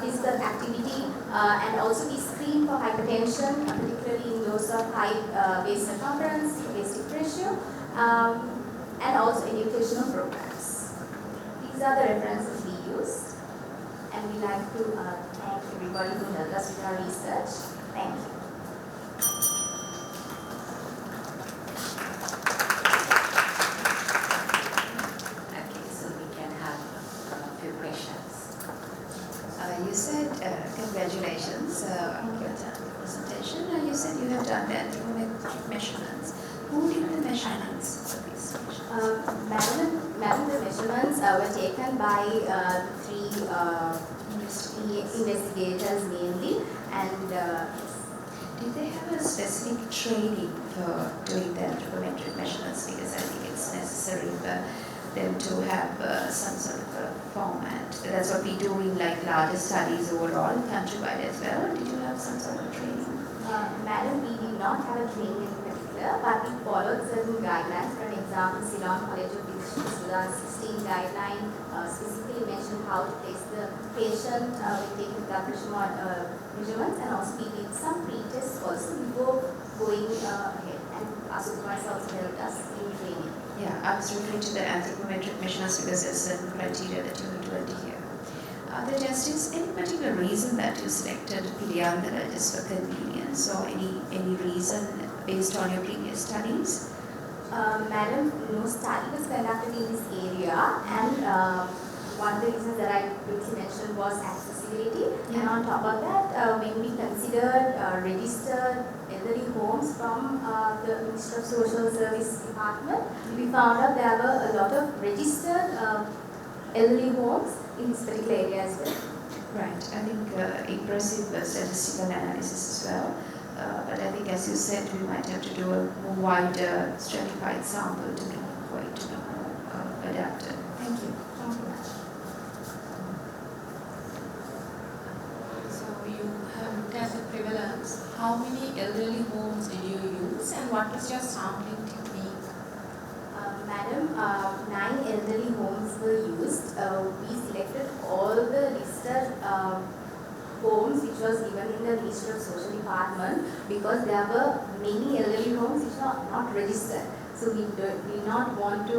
physical activity and also we screen for hypertension, particularly in those of high waist circumference, waist hip ratio, and also educational programs. These are the references we use, and we like to thank everybody who helped us with our research. Thank you. You said, congratulations on your presentation. You said you have done the anthropometric measurements. Who did the measurements for these measurements? Madam, the measurements were taken by three investigators mainly, and did they have a specific training for doing the anthropometric measurements? Because I think it's necessary for them to have some sort of a format. That's what we do in like larger studies overall, countrywide as well. Did you have some sort of training? Madam, we did not have a training in particular, but we followed certain guidelines. For example, Ceylon College of Physicians 2016 guideline specifically mentioned how to place the patient when taking blood pressure measurements, and also we did some pre-tests also before going ahead, and our supervisor also helped us in training. Yeah, I was referring to the anthropometric measurements because there's certain criteria that you need to adhere. Are there just any particular reason that you selected Physiotherapy just for convenience, or any reason based on your previous studies? Madam, no study was conducted in this area, and one of the reasons that I briefly mentioned was accessibility. Yeah. And on top of that, when we considered registered elderly homes from the Ministry of Social Service Department, we found out there were a lot of registered elderly homes in this particular area as well. Right. I think impressive statistical analysis as well. But I think, as you said, we might have to do a more wider stratified sample to be more adapted. Thank you. So you how many elderly homes did you use and what was your sampling technique? Madam, 9 elderly homes were used. We selected all the listed homes which was given in the Ministry of Social Department because there were many elderly homes which are not registered. So we did not want to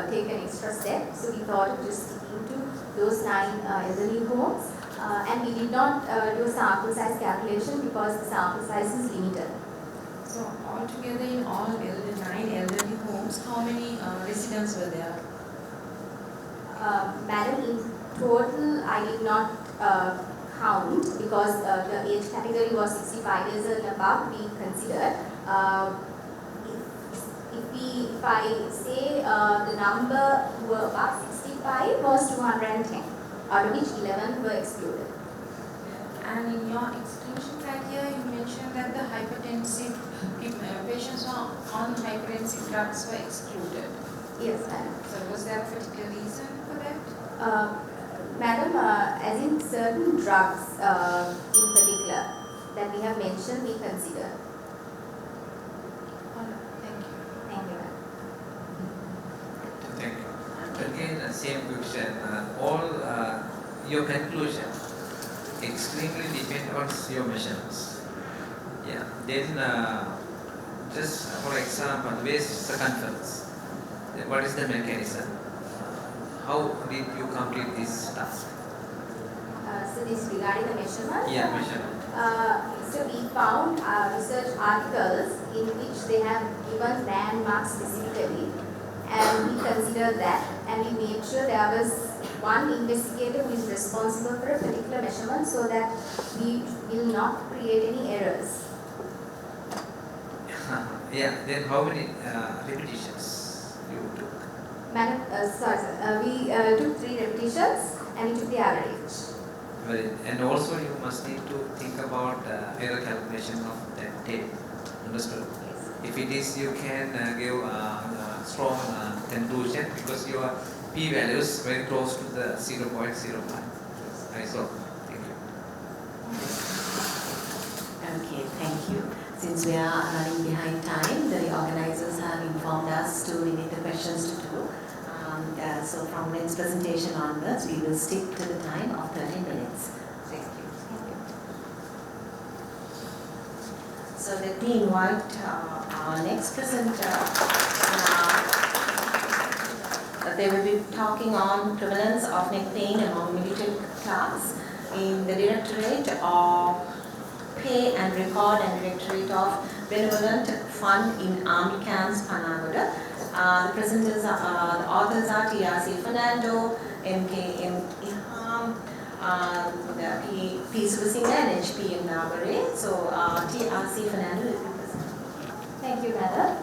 take an extra step. So we thought of just sticking to those 9 elderly homes. And we did not do sample size calculation because the sample size is limited. So altogether in all 9 elderly homes, how many residents were there? Madam, in total I did not count because the age category was 65 years and above we considered. If I say the number who were above 65 was 210, out of which 11 were excluded. And in your exclusion criteria, you mentioned that the hypertensive patients on hypertensive drugs were excluded. Yes, madam. So was there a particular reason for that? Madam, as in certain drugs in particular that we have mentioned, we consider. Thank you. Thank you, madam. Thank you. Again, same question. All your conclusion extremely depend on your measurements. Yeah. Then, just for example, waist circumference. What is the mechanism? How did you complete this task? So this regarding the measurement? Yeah, measurement. So we found research articles in which they have given landmarks specifically, and we considered that, and we made sure there was one investigator who is responsible for a particular measurement so that we will not create any errors. Yeah, then how many repetitions you took? Madam, sorry, sir. We took 3 repetitions and we took the average. And also you must need to think about error calculation of that tape. Understood? Yes. If it is, you can give a strong conclusion because your p-value is very close to the 0.05. I saw. Thank you. Okay, thank you. Since we are running behind time, the organizers have informed us to limit the questions to 2. So from next presentation onwards, we will stick to the time of 30 minutes. Thank you. So let me invite our next presenter. They will be talking on prevalence of neck pain among military class in the Directorate of Pay and Record and Directorate of Benevolent Fund in Army Camps, Panagoda. The presenters are, the authors are TRC Fernando, MKM Iham, P. Sivasinghe and HPM Nabare. So TRC Fernando will be presenting. Thank you, madam.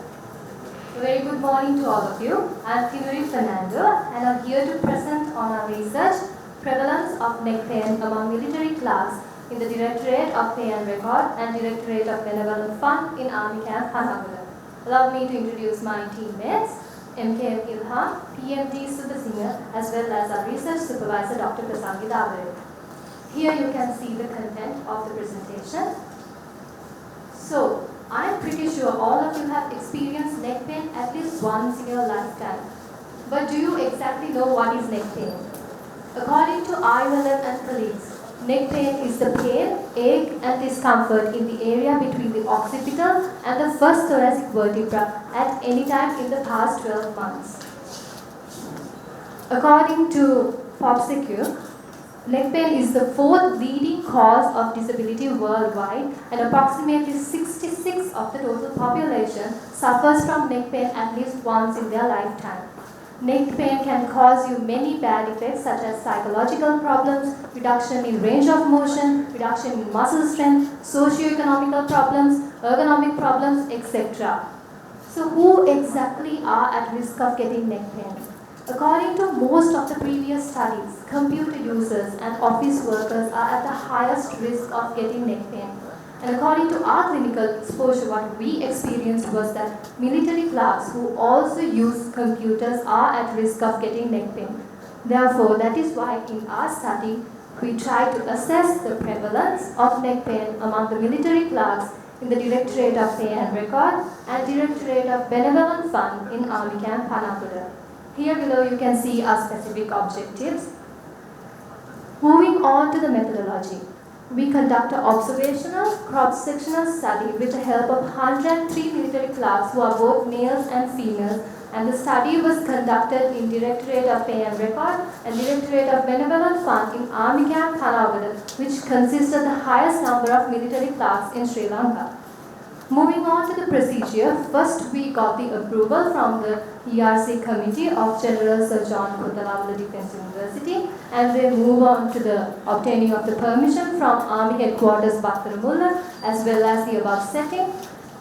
A very good morning to all of you. I am Fernando and I am here to present on our research, prevalence of neck pain among military class in the Directorate of Pay and Record and Directorate of Benevolent Fund in Army Camp, Panagoda. Allow me to introduce my teammates, MKM Ilham, PMD Sivasinghe, as well as our research supervisor, Dr. Jayaweera. Here you can see the content of the presentation. So, I am pretty sure all of you have experienced neck pain at least once in your lifetime. But do you exactly know what is neck pain? According to IRC and colleagues, neck pain is the pain, ache and discomfort in the area between the occipital and the first thoracic vertebra at any time in the past 12 months. According to Upekshika, neck pain is the 4th leading cause of disability worldwide, and approximately 66% of the total population suffers from neck pain at least once in their lifetime. Neck pain can cause you many bad effects such as psychological problems, reduction in range of motion, reduction in muscle strength, socio-economical problems, ergonomic problems, etc. So who exactly are at risk of getting neck pain? According to most of the previous studies, computer users and office workers are at the highest risk of getting neck pain. And according to our clinical exposure, what we experienced was that military class who also use computers are at risk of getting neck pain. Therefore, that is why in our study, we tried to assess the prevalence of neck pain among the military clerks in the Directorate of Pay and Record and Directorate of Benevolent Fund in Army Camp Panakuda. Here below you can see our specific objectives. Moving on to the methodology. We conduct an observational cross-sectional study with the help of 103 military clerks who are both males and females, and the study was conducted in Directorate of Pay and Record and Directorate of Benevolent Fund in Army Camp Panakuda, which consists of the highest number of military clerks in Sri Lanka. Moving on to the procedure, first we got the approval from the IRC Committee of General Sir John Kotelawala Defence University, and then move on to the obtaining of the permission from Army Headquarters Battaramulla as well as the above setting.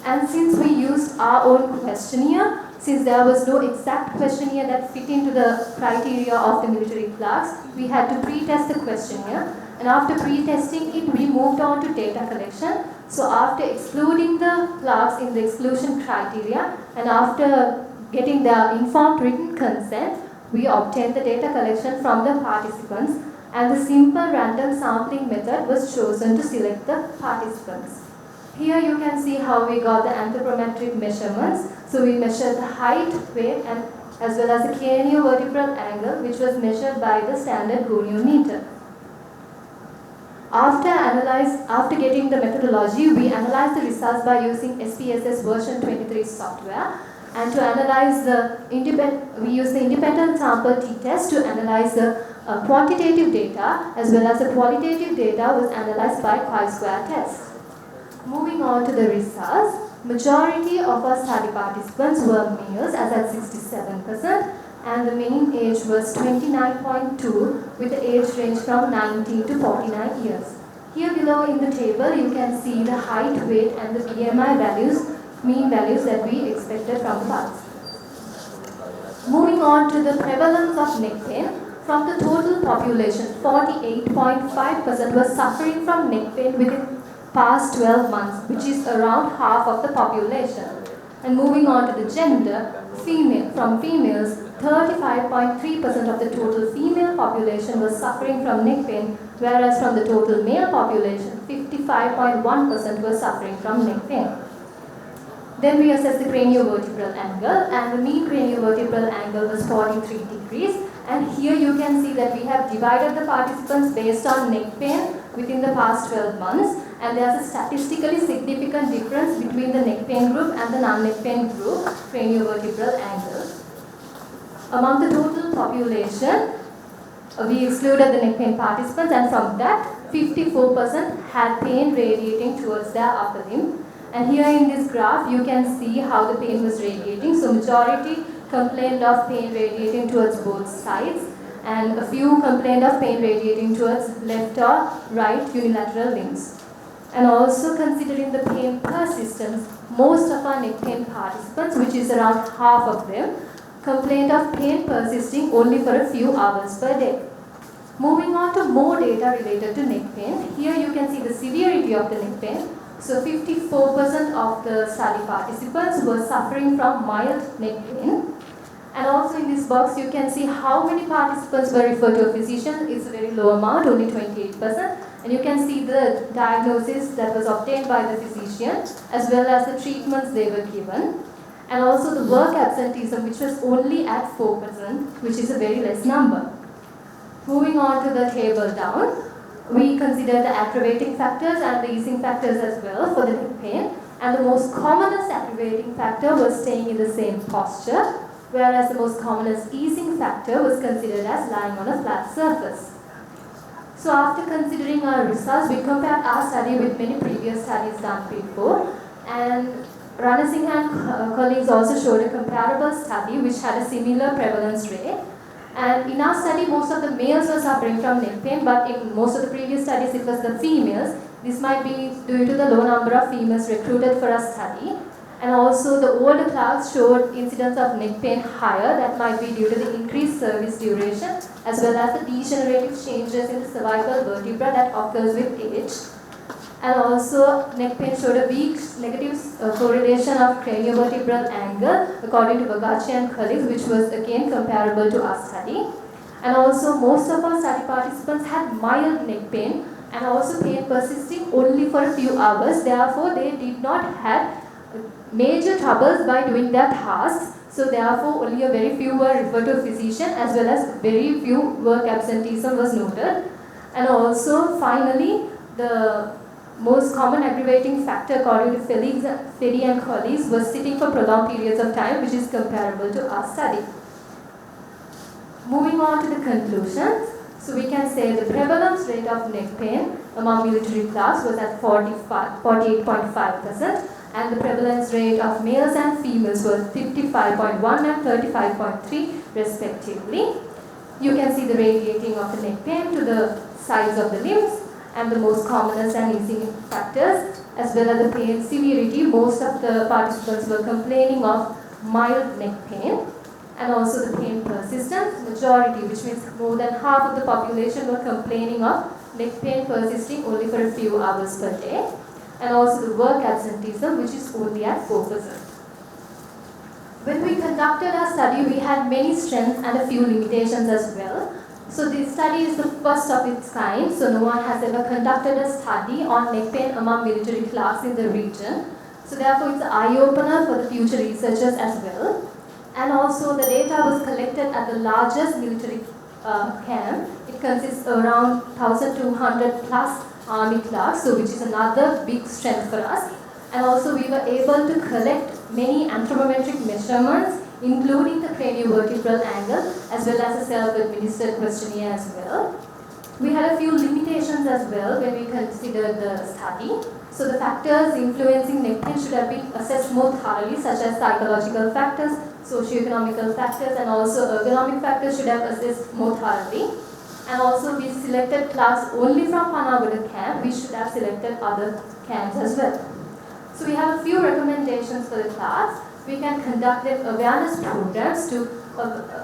And since we used our own questionnaire, since there was no exact questionnaire that fit into the criteria of the military clerks, we had to pre-test the questionnaire. And after pre-testing it, we moved on to data collection. So after excluding the clerks in the exclusion criteria and after getting the informed written consent, we obtained the data collection from the participants, and the simple random sampling method was chosen to select the participants. Here you can see how we got the anthropometric measurements. So we measured the height, weight, and as well as the craniovertebral angle, which was measured by the standard goniometer. After getting the methodology, we analyzed the results by using SPSS version 23 software. And to analyze we use the independent sample t-test to analyze the quantitative data, as well as the qualitative data was analyzed by chi-square test. Moving on to the results, majority of our study participants were males, as at 67%, and the mean age was 29.2 with the age range from 19 to 49 years. Here below in the table you can see the height, weight and the BMI values, mean values that we expected from the participants. Moving on to the prevalence of neck pain. From the total population, 48.5% was suffering from neck pain within past 12 months, which is around half of the population. And moving on to the gender, from females, 35.3% of the total female population was suffering from neck pain, whereas from the total male population, 55.1% was suffering from neck pain. Then we assessed the craniovertebral angle, and the mean craniovertebral angle was 43 degrees. And here you can see that we have divided the participants based on neck pain within the past 12 months. And there's a statistically significant difference between the neck pain group and the non-neck pain group craniovertebral angle. Among the total population, we excluded the neck pain participants, and from that, 54% had pain radiating towards their upper limb. And here in this graph, you can see how the pain was radiating. So majority complained of pain radiating towards both sides, and a few complained of pain radiating towards left or right unilateral limbs. And also considering the pain persistence, most of our neck pain participants, which is around half of them, complained of pain persisting only for a few hours per day. Moving on to more data related to neck pain, here you can see the severity of the neck pain. So 54% of the study participants were suffering from mild neck pain. And also in this box you can see how many participants were referred to a physician. It's a very low amount, only 28%. And you can see the diagnosis that was obtained by the physician as well as the treatments they were given. And also the work absenteeism, which was only at 4%, which is a very less number. Moving on to the table down, we consider the aggravating factors and the easing factors as well for the neck pain. And the most commonest aggravating factor was staying in the same posture, whereas the most commonest easing factor was considered as lying on a flat surface. So after considering our results, we compared our study with many previous studies done before, and Amarasinghe and colleagues also showed a comparable study which had a similar prevalence rate. And in our study, most of the males were suffering from neck pain, but in most of the previous studies, it was the females. This might be due to the low number of females recruited for our study. And also the older clerks showed incidence of neck pain higher. That might be due to the increased service duration as well as the degenerative changes in the cervical vertebra that occurs with age. And also neck pain showed a weak negative correlation of craniovertebral angle according to Gamage and colleagues, which was again comparable to our study. And also most of our study participants had mild neck pain and also pain persisting only for a few hours. Therefore, they did not have major troubles by doing their tasks. So therefore, only a very few were referred to a physician, as well as very few work absenteeism was noted. And also, finally, the most common aggravating factor according to Fedi and colleagues was sitting for prolonged periods of time, which is comparable to our study. Moving on to the conclusions. So we can say the prevalence rate of neck pain among military class was at 48.5%, and the prevalence rate of males and females was 55.1 and 35.3 respectively. You can see the radiating of the neck pain to the sides of the limbs and the most commonest and easing factors, as well as the pain severity. Most of the participants were complaining of mild neck pain, and also the pain persistence. Majority, which means more than half of the population, were complaining of neck pain persisting only for a few hours per day, and also the work absenteeism, which is only at 4%. When we conducted our study, we had many strengths and a few limitations as well. So this study is the first of its kind, so no one has ever conducted a study on neck pain among military clerks in the region. So therefore it's an eye-opener for the future researchers as well. And also the data was collected at the largest military camp. It consists of around 1,200 plus army clerks, so which is another big strength for us. And also we were able to collect many anthropometric measurements, including the craniovertebral angle, as well as a self-administered questionnaire as well. We had a few limitations as well when we considered the study. So the factors influencing neck pain should have been assessed more thoroughly, such as psychological factors, socio-economical factors, and also ergonomic factors should have assessed more thoroughly. And also we selected class only from Panagoda camp. We should have selected other camps as well. So we have a few recommendations for the class. We can conduct them awareness programs to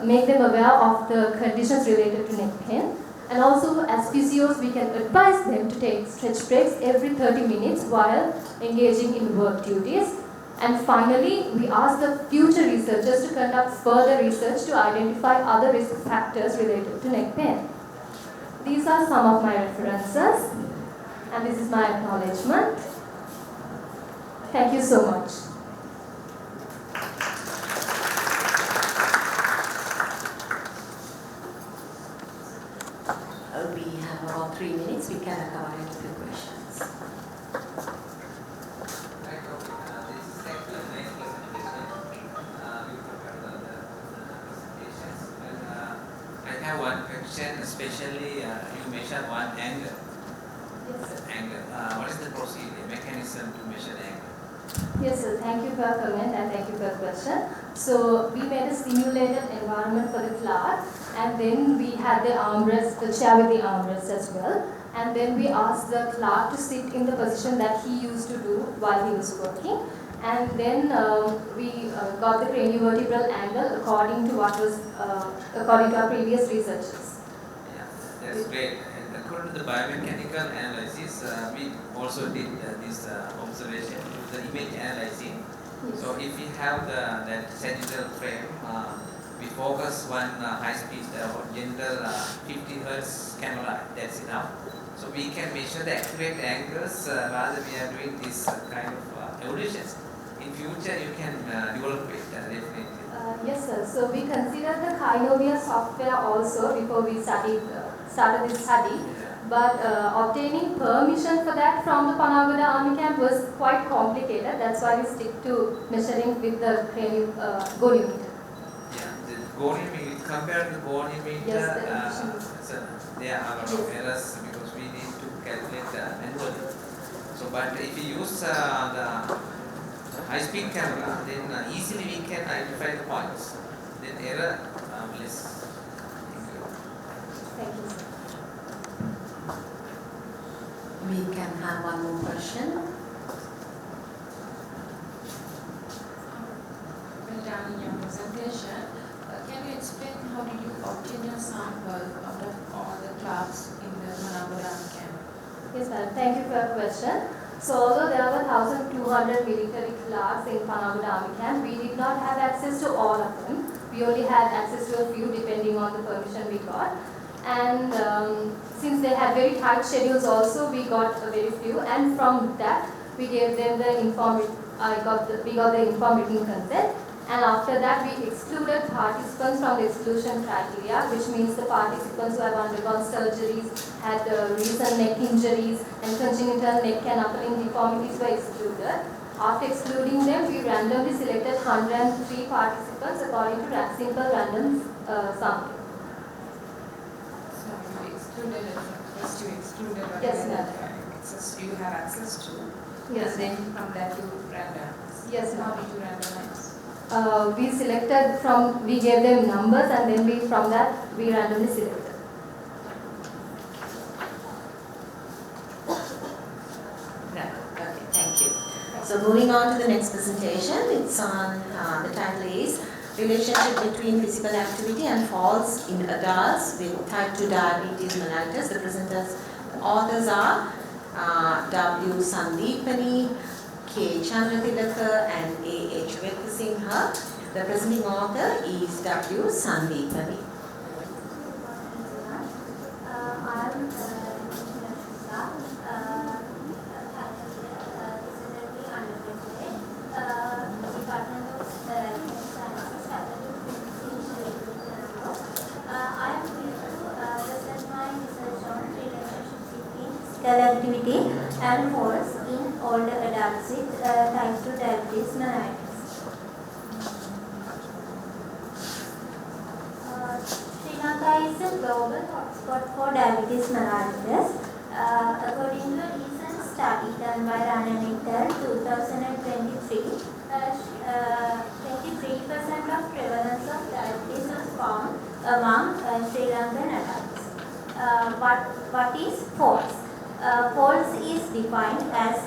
make them aware of the conditions related to neck pain. And also as physios, we can advise them to take stretch breaks every 30 minutes while engaging in work duties. And finally, we ask the future researchers to conduct further research to identify other risk factors related to neck pain. These are some of my references, and this is my acknowledgement. Thank you so much. We have about 3 minutes. We can accommodate a few questions. I have one question, especially you mentioned one angle. Yes, Angle. What is the procedure, mechanism to measure the angle? Yes, sir. Thank you for your comment and thank you for your question. So we made a simulated environment for the class, and then we had the armrest, the chair with the armrest as well. And then we asked the clerk to sit in the position that he used to do while he was working. And then we got the craniovertebral angle according to what was according to our previous researches. Yeah, that's great. And according to the biomechanical analysis, we also did this observation with the image analyzing. Yes. So if we have that sagittal frame, we focus one high-speed general 50 Hz camera, that's enough. So we can measure the accurate angles rather we are doing this kind of evolutions. In future you can develop it definitely. Yes, sir. So we considered the Kinovia software also before we started this study. But obtaining permission for that from the Panagoda Army Camp was quite complicated. That's why we stick to measuring with the goniometer. Yeah, the goniometer, compared to goniometer, Yes, so there are a lot of errors because we need to calculate manually. So, but if you use the high-speed camera, then easily we can identify the points. Then error less. Thank you, sir. We can have one more question. Well done in your presentation. Can you explain how did you obtain your sample out of all the clerks in the Panagoda camp? Yes, sir. Thank you for your question. So although there were 1,200 military clerks in Panagoda Army Camp, we did not have access to all of them. we only had access to a few depending on the permission we got. And since they had very tight schedules also, we got a very few, and from that we gave them the we got the informed written consent. And after that, we excluded participants from the exclusion criteria, which means the participants who have undergone surgeries, had recent neck injuries, and congenital neck and upper limb deformities were excluded. After excluding them, we randomly selected 103 participants according to simple random sampling. So you excluded it, first you excluded what Yes, ma'am. you have access to. Yes. And then from that you randomize. Yes, How ma'am. did you randomize? We selected we gave them numbers, and then from that we randomly selected. Right. Okay, thank you. So moving on to the next presentation, it's on, the title is Relationship between Physical Activity and Falls in Adults with Type 2 Diabetes Mellitus. The presenters, the authors are W. Sandeepani, K. Karunathilake and AH Wettasinghe. The presenting author is W. Sandeepani. Activity and falls in older adults with type 2 diabetes mellitus. Sri Lanka is a global hotspot for diabetes mellitus. According to a recent study done by Rananitel 2023, 23% of prevalence of diabetes was found among Sri Lankan adults. What is falls? Falls is defined as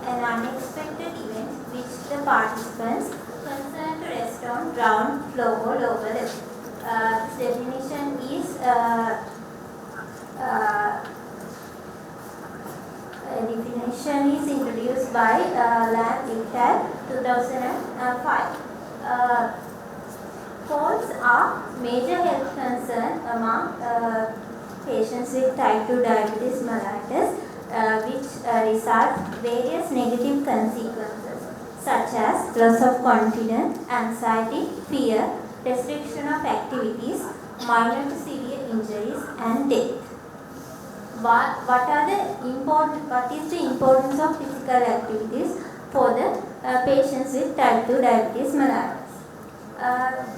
an unexpected event which the participants concerned to rest on ground, floor or lower level. This definition is introduced by Lanka 2005. Falls are major health concern among patients with type 2 diabetes mellitus, which result various negative consequences such as loss of confidence, anxiety, fear, restriction of activities, minor to severe injuries, and death. What is the importance of physical activities for the patients with type 2 diabetes mellitus?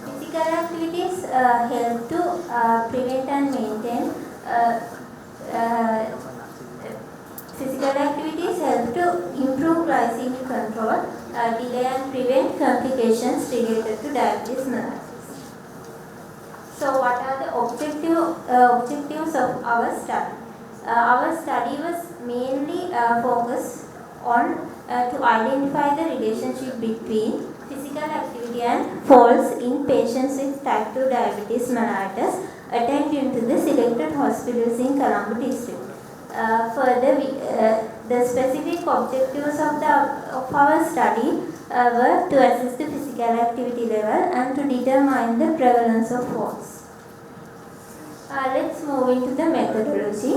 Physical activities help to prevent and maintain physical activities help to improve glycemic control, delay and prevent complications related to diabetes mellitus. So what are the objectives of our study? Our study was mainly focused on to identify the relationship between physical activity and falls in patients with type 2 diabetes mellitus attended to the selected hospitals in Colombo district. Further, the specific objectives of our study were to assess the physical activity level and to determine the prevalence of falls. Let's move into the methodology.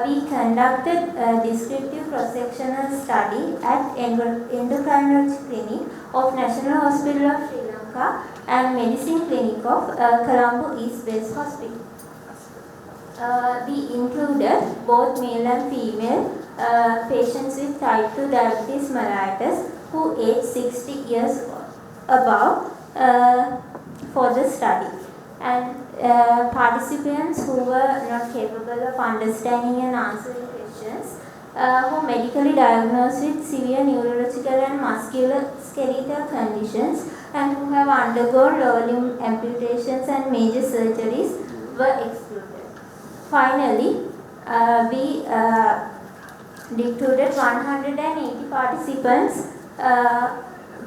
We conducted a descriptive cross-sectional study at Endocrinology Clinic of National Hospital of Sri Lanka and Medicine Clinic of Colombo East West Hospital. We included both male and female patients with type 2 diabetes mellitus who aged 60 years above for the study. And participants who were not capable of understanding and answering questions, who are medically diagnosed with severe neurological and musculoskeletal conditions, and who have undergone lower limb amputations and major surgeries were excluded. Finally, we recruited 180 participants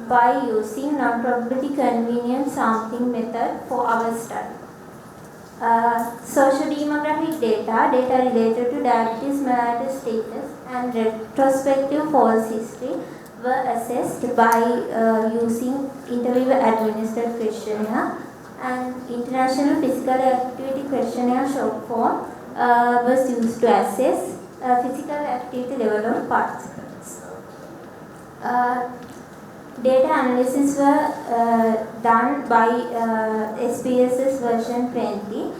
by using non-probability convenient sampling method for our study. Socio-demographic data related to diabetes mellitus status and retrospective falls history were assessed by using interviewer administered questionnaire and International Physical Activity Questionnaire short form was used to assess physical activity level of participants. Data analysis were done by SPSS version 20,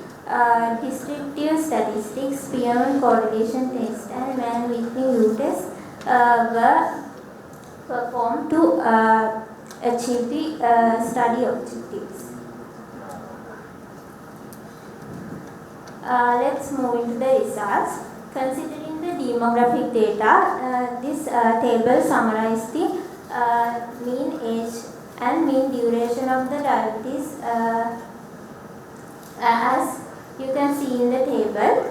descriptive statistics, peer correlation test, and man-weekly U test were performed to achieve the study objectives. Let's move into the results. Considering the demographic data, this table summarizes the mean age and mean duration of the diabetes. As you can see in the table,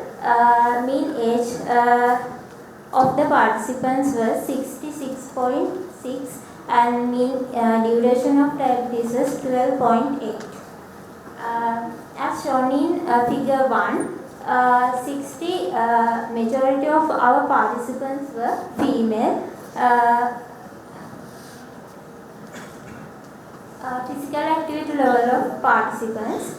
mean age of the participants was 66.6 and mean duration of diabetes was 12.8. As shown in figure 1, majority of our participants were female. Physical activity level of participants.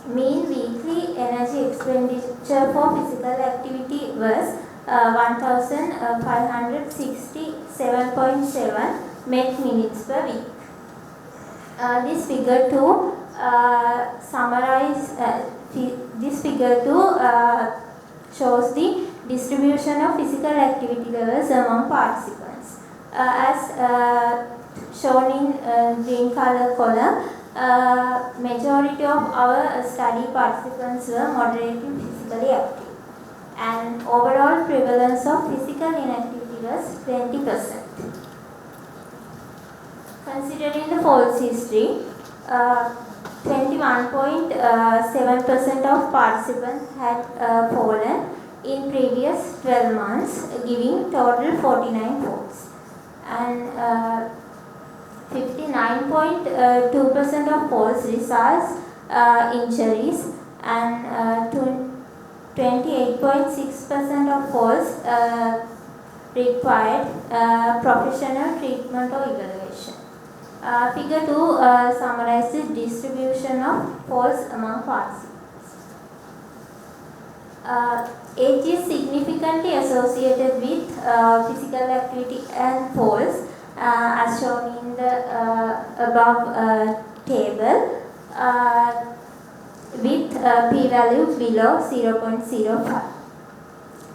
Mean weekly energy expenditure for physical activity was 1567.7 met minutes per week. This figure 2 shows the distribution of physical activity levels among participants. As shown in green color column, majority of our study participants were moderately physically active, and overall prevalence of physical inactivity was 20%. Considering the falls history, 21.7% of participants had fallen in previous 12 months, giving total 49 falls. And 59.2% of falls results injuries, and 28.6% of falls required professional treatment or evaluation. Figure 2 summarizes distribution of falls among participants. Age is significantly associated with physical activity and falls, as shown in the above table, with p-value below 0.05.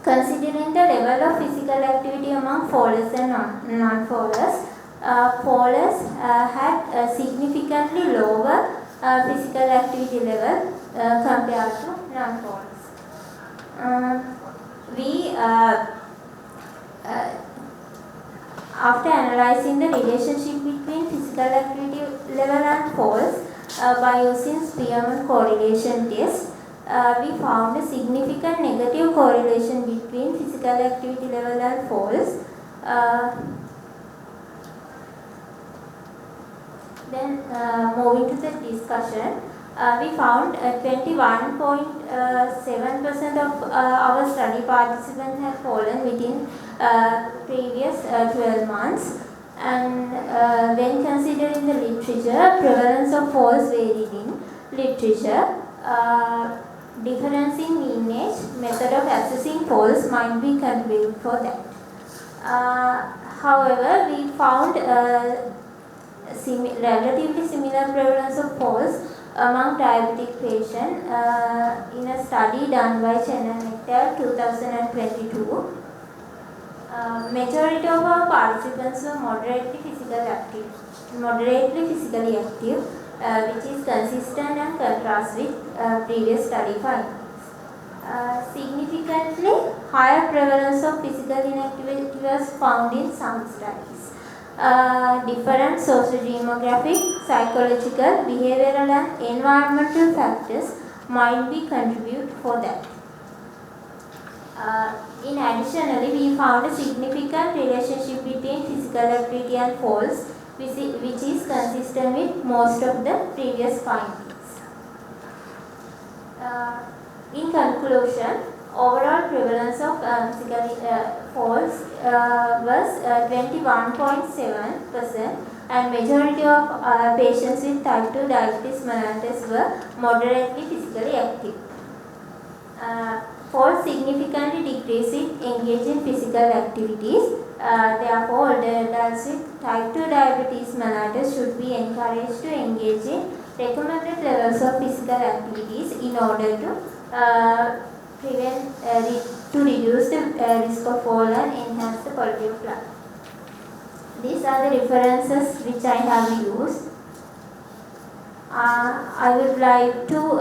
Considering the level of physical activity among fallers and non-fallers, fallers had a significantly lower physical activity level compared to non-fallers. After analyzing the relationship between physical activity level and falls by using Spearman correlation test, we found a significant negative correlation between physical activity level and falls. Then moving to the discussion, we found 21.7% of our study participants had fallen within previous 12 months. And when considering the literature, prevalence of falls varied in literature. Difference in mean age, method of assessing falls might be contributed for that. However, we found relatively similar prevalence of falls among diabetic patients in a study done by Chen and Nectar 2022. Majority of our participants were moderately physically active, which is consistent and contrasts with previous study findings. Significantly higher prevalence of physical inactivity was found in some studies. Different socio-demographic, psychological, behavioral and environmental factors might be contribute for that. Additionally, we found a significant relationship between physical activity and falls, which is consistent with most of the previous findings. In conclusion, overall prevalence of physical falls was 21.7%, and majority of patients with type 2 diabetes mellitus were moderately physically active. Falls significantly decrease with engaging physical activities. Therefore, older adults with type 2 diabetes mellitus should be encouraged to engage in recommended levels of physical activities in order to reduce the risk of fall and enhance the quality of life. These are the references which I have used. I would like to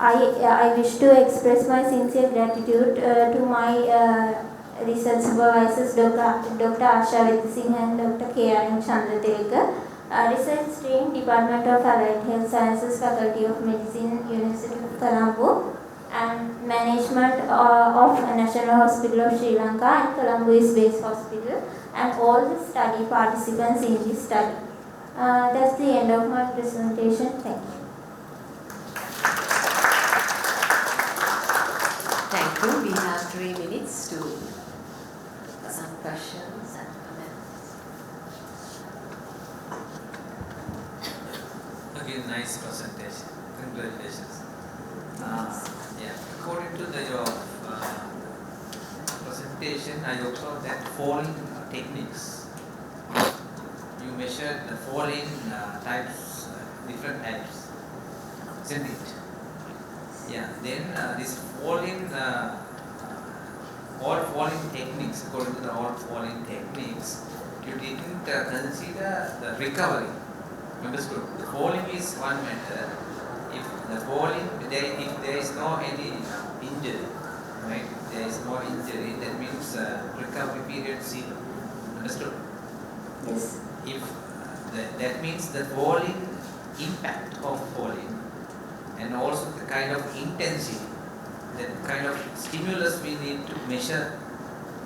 I wish to express my sincere gratitude to my research supervisors, Dr. AH Wettasinghe and Dr. Karunathilake, research stream, Department of Allied Health Sciences, Faculty of Medicine, University of Colombo, and management of National Hospital of Sri Lanka and Colombo is Base Hospital, and all the study participants in this study. That's the end of my presentation. Thank you. Thank you. We have 3 minutes to some questions and comments. Again, nice presentation. Congratulations. According to your presentation, I observed that falling techniques. You measured the falling types, different types, isn't it? Yeah. Then this falling, all falling techniques. According to the all falling techniques, you didn't consider the recovery. Understood? The falling is one method. If the falling, if there is no any injury, right? There is no injury, that means recovery period 0. Understood? Yes. If that means the falling, impact of falling, and also the kind of intensity, that kind of stimulus we need to measure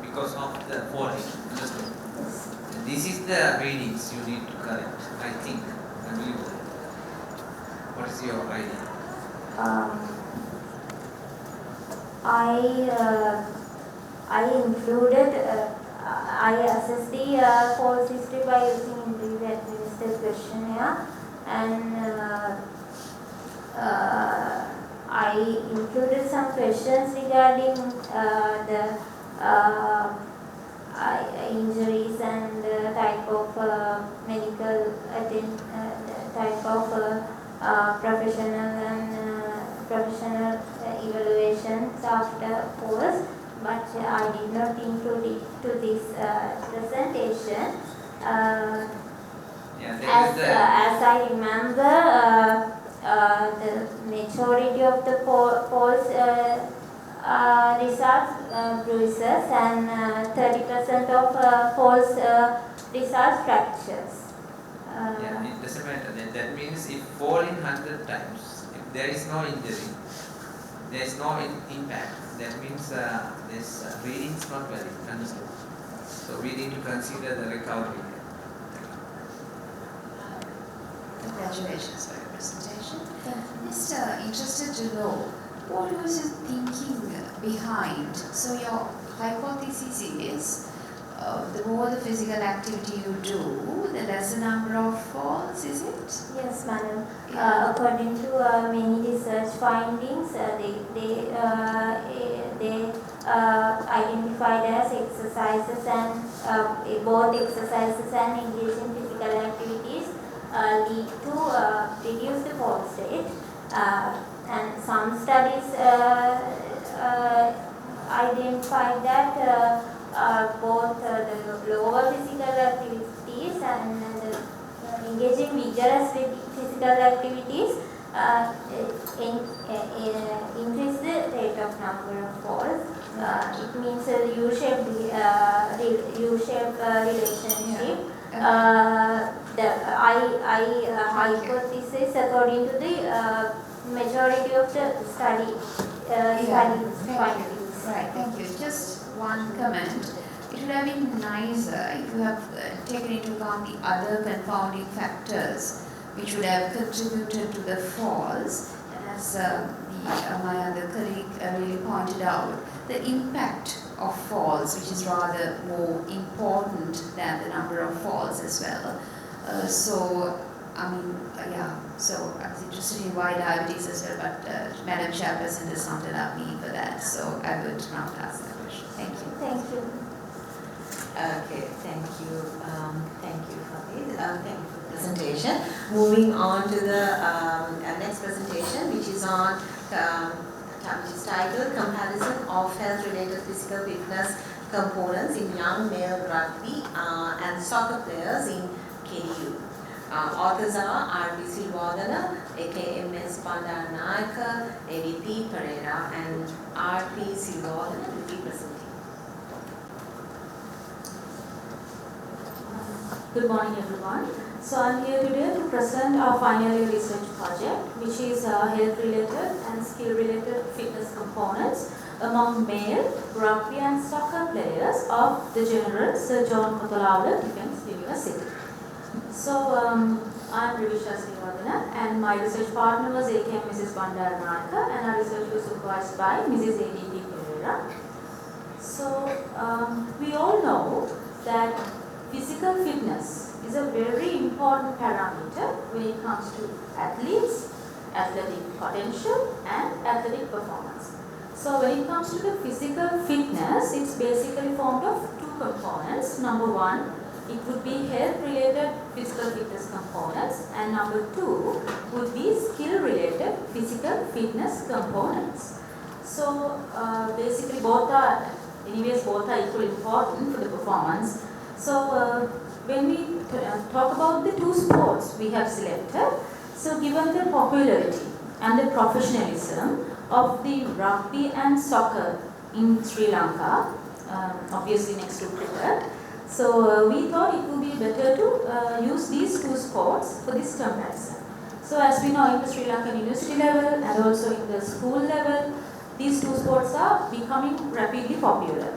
because of the falling. Understood? Yes. And this is the readings you need to correct, I think. I believe that. What is your idea? I included, I assessed the falls history by using interview administered questionnaire, and I included some questions regarding the injuries and type of medical type of professional evaluations after falls, but I did not include it to this presentation. As I remember, the majority of the falls results bruises, and 30% of falls results fractures. It doesn't matter. That means if falling 100 times, if there is no injury, there is no impact, that means this reading is not valid. Understood? So we need to consider the recovery. Congratulations for your presentation. Just interested to know, what was your thinking behind? So your hypothesis is the more the physical activity you do, the lesser number of falls, is it? Yes, madam. According to many research findings, they identified as exercises and both exercises and engaging physical activities lead to reduce the fall state. And some studies identified that both the lower physical activities and engaging vigorous physical activities increase the rate of number of falls. It means a U-shaped relationship. The hypothesis according to the majority of the study findings. Right, thank you. Just one comment. It would have been nicer if you have taken into account the other confounding factors which would have contributed to the falls, as the my other colleague really pointed out, the impact of falls, which is rather more important than the number of falls as well. So I was interested in why diabetes as well, but Madam Chairperson has not allowed me for that, so I would not ask that question. Thank you. Thank you. Okay, thank you. Thank you for the presentation. Moving on to the next presentation, which is on which is titled Comparison of Health-Related Physical Fitness Components in Young Male Rugby and Soccer Players in KDU. Authors are R.B. Silva, aka Ms. Bandaranaike, AVP Perera, and R.P. Silva will be presenting. Good morning, everyone. So I'm here today to present our final year research project, which is health-related and skill-related fitness components among male rugby and soccer players of the General Sir John Kotelawala Defence University. So I'm Praveena and my research partner was AK Mrs. Bandaranaike, and our research was supervised by Mrs. ADP Perera. So we all know that physical fitness is a very important parameter when it comes to athletes, athletic potential and athletic performance. So when it comes to the physical fitness, it's basically formed of two components. Number one, it would be health-related physical fitness components, and number two would be skill-related physical fitness components. So basically both are equally important for the performance. So when we talk about the two sports we have selected, so given the popularity and the professionalism of the rugby and soccer in Sri Lanka, obviously next to cricket, so we thought it would be better to use these two sports for this comparison. So as we know, in the Sri Lankan university level and also in the school level, these two sports are becoming rapidly popular.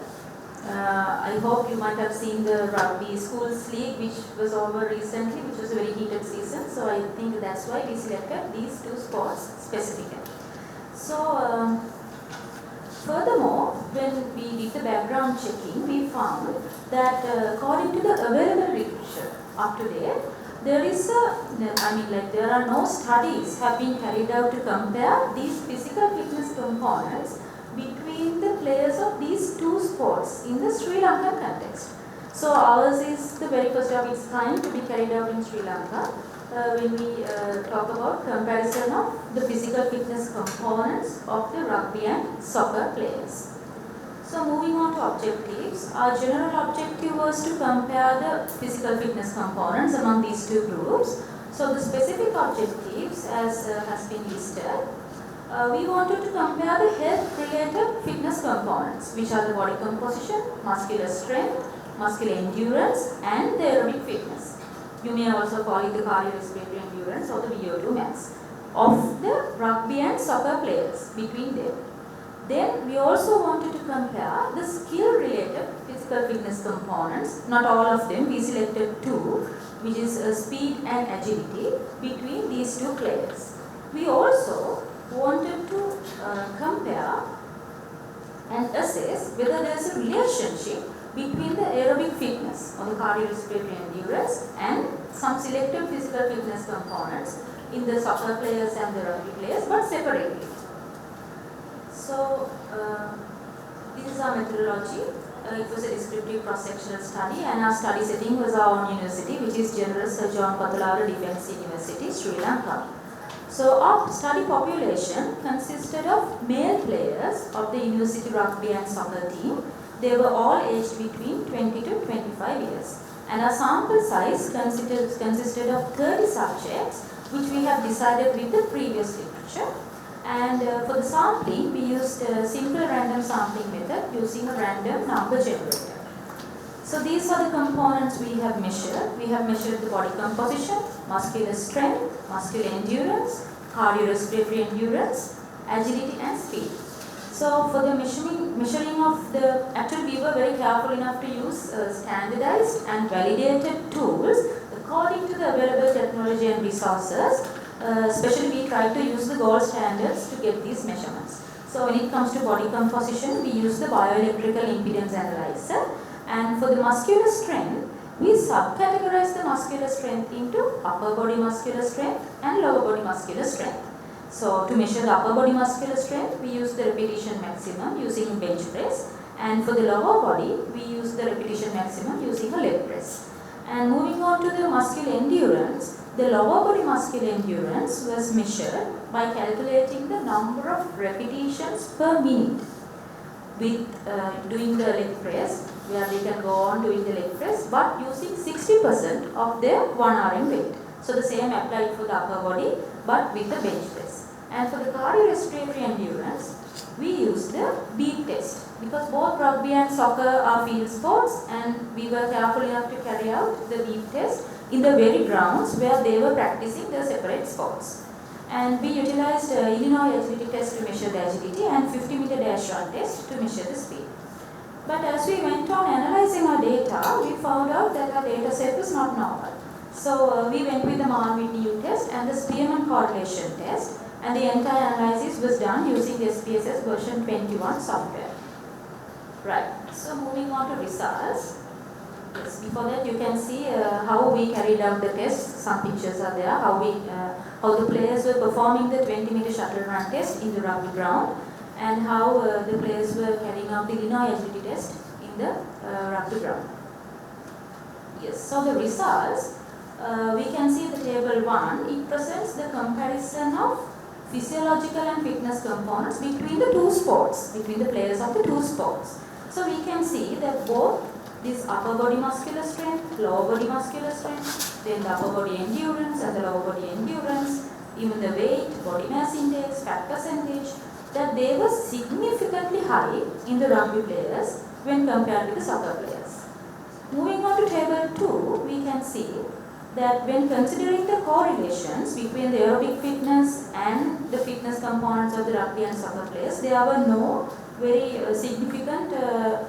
I hope you might have seen the Rugby Schools League, which was over recently, which was a very heated season. So I think that's why we selected these two sports specifically. So furthermore, when we did the background checking, we found that according to the available literature up to date, there are no studies have been carried out to compare these physical fitness components between the players of these two sports in the Sri Lankan context. So ours is the very first of its kind to be carried out in Sri Lanka when we talk about comparison of the physical fitness components of the rugby and soccer players. So moving on to objectives, our general objective was to compare the physical fitness components among these two groups. So the specific objectives, as has been listed, we wanted to compare the health-related fitness components, which are the body composition, muscular strength, muscular endurance, and the aerobic fitness. You may also call it the cardiorespiratory endurance or the VO2 max of the rugby and soccer players between them. Then we also wanted to compare the skill-related physical fitness components, not all of them, we selected two, which is speed and agility between these two players. We also wanted to compare and assess whether there is a relationship between the aerobic fitness or the cardiorespiratory endurance and some selected physical fitness components in the soccer players and the rugby players, but separately. So this is our methodology. It was a descriptive cross-sectional study, and our study setting was our own university, which is General Sir John Kotelawala Defence University, Sri Lanka. So our study population consisted of male players of the university rugby and soccer team. They were all aged between 20 to 25 years. And our sample size consisted of 30 subjects, which we have decided with the previous literature. And for the sampling, we used a simple random sampling method using a random number generator. So these are the components we have measured. We have measured the body composition, muscular strength, muscular endurance, cardiorespiratory endurance, agility and speed. So for the measuring of the, actually we were very careful enough to use standardized and validated tools according to the available technology and resources Especially we try to use the gold standards to get these measurements. So when it comes to body composition, we use the bioelectrical impedance analyzer, and for the muscular strength, we subcategorize the muscular strength into upper body muscular strength and lower body muscular strength. So to measure the upper body muscular strength, we use the repetition maximum using bench press, and for the lower body, we use the repetition maximum using a leg press. And moving on to the muscular endurance, the lower body muscular endurance was measured by calculating the number of repetitions per minute with doing the leg press, where they can go on doing the leg press, but using 60% of their 1 RM weight. So the same applied for the upper body, but with the bench press. And for the cardiorespiratory endurance, we use the beep test, because both rugby and soccer are field sports, and we were careful enough to carry out the beep test in the very grounds where they were practicing the separate sports. And we utilized Illinois agility test to measure the agility and 50-meter dash run test to measure the speed. But as we went on analyzing our data, we found out that our data set was not normal. So we went with the Marvin-New test and the Spearman correlation test, and the entire analysis was done using the SPSS version 21 software. Right, so moving on to results. Yes, before that you can see how we carried out the test. Some pictures are there, how the players were performing the 20-meter shuttle run test in the rugby ground, and how the players were carrying out the Illinois agility test in the rugby ground. Yes, so the results, we can see the table 1, it presents the comparison of physiological and fitness components between the two sports, between the players of the two sports. So we can see that both this upper body muscular strength, lower body muscular strength, then the upper body endurance and the lower body endurance, even the weight, body mass index, fat percentage, that they were significantly high in the rugby players when compared with the soccer players. Moving on to table 2, we can see that when considering the correlations between the aerobic fitness and the fitness components of the rugby and soccer players, there were no very significant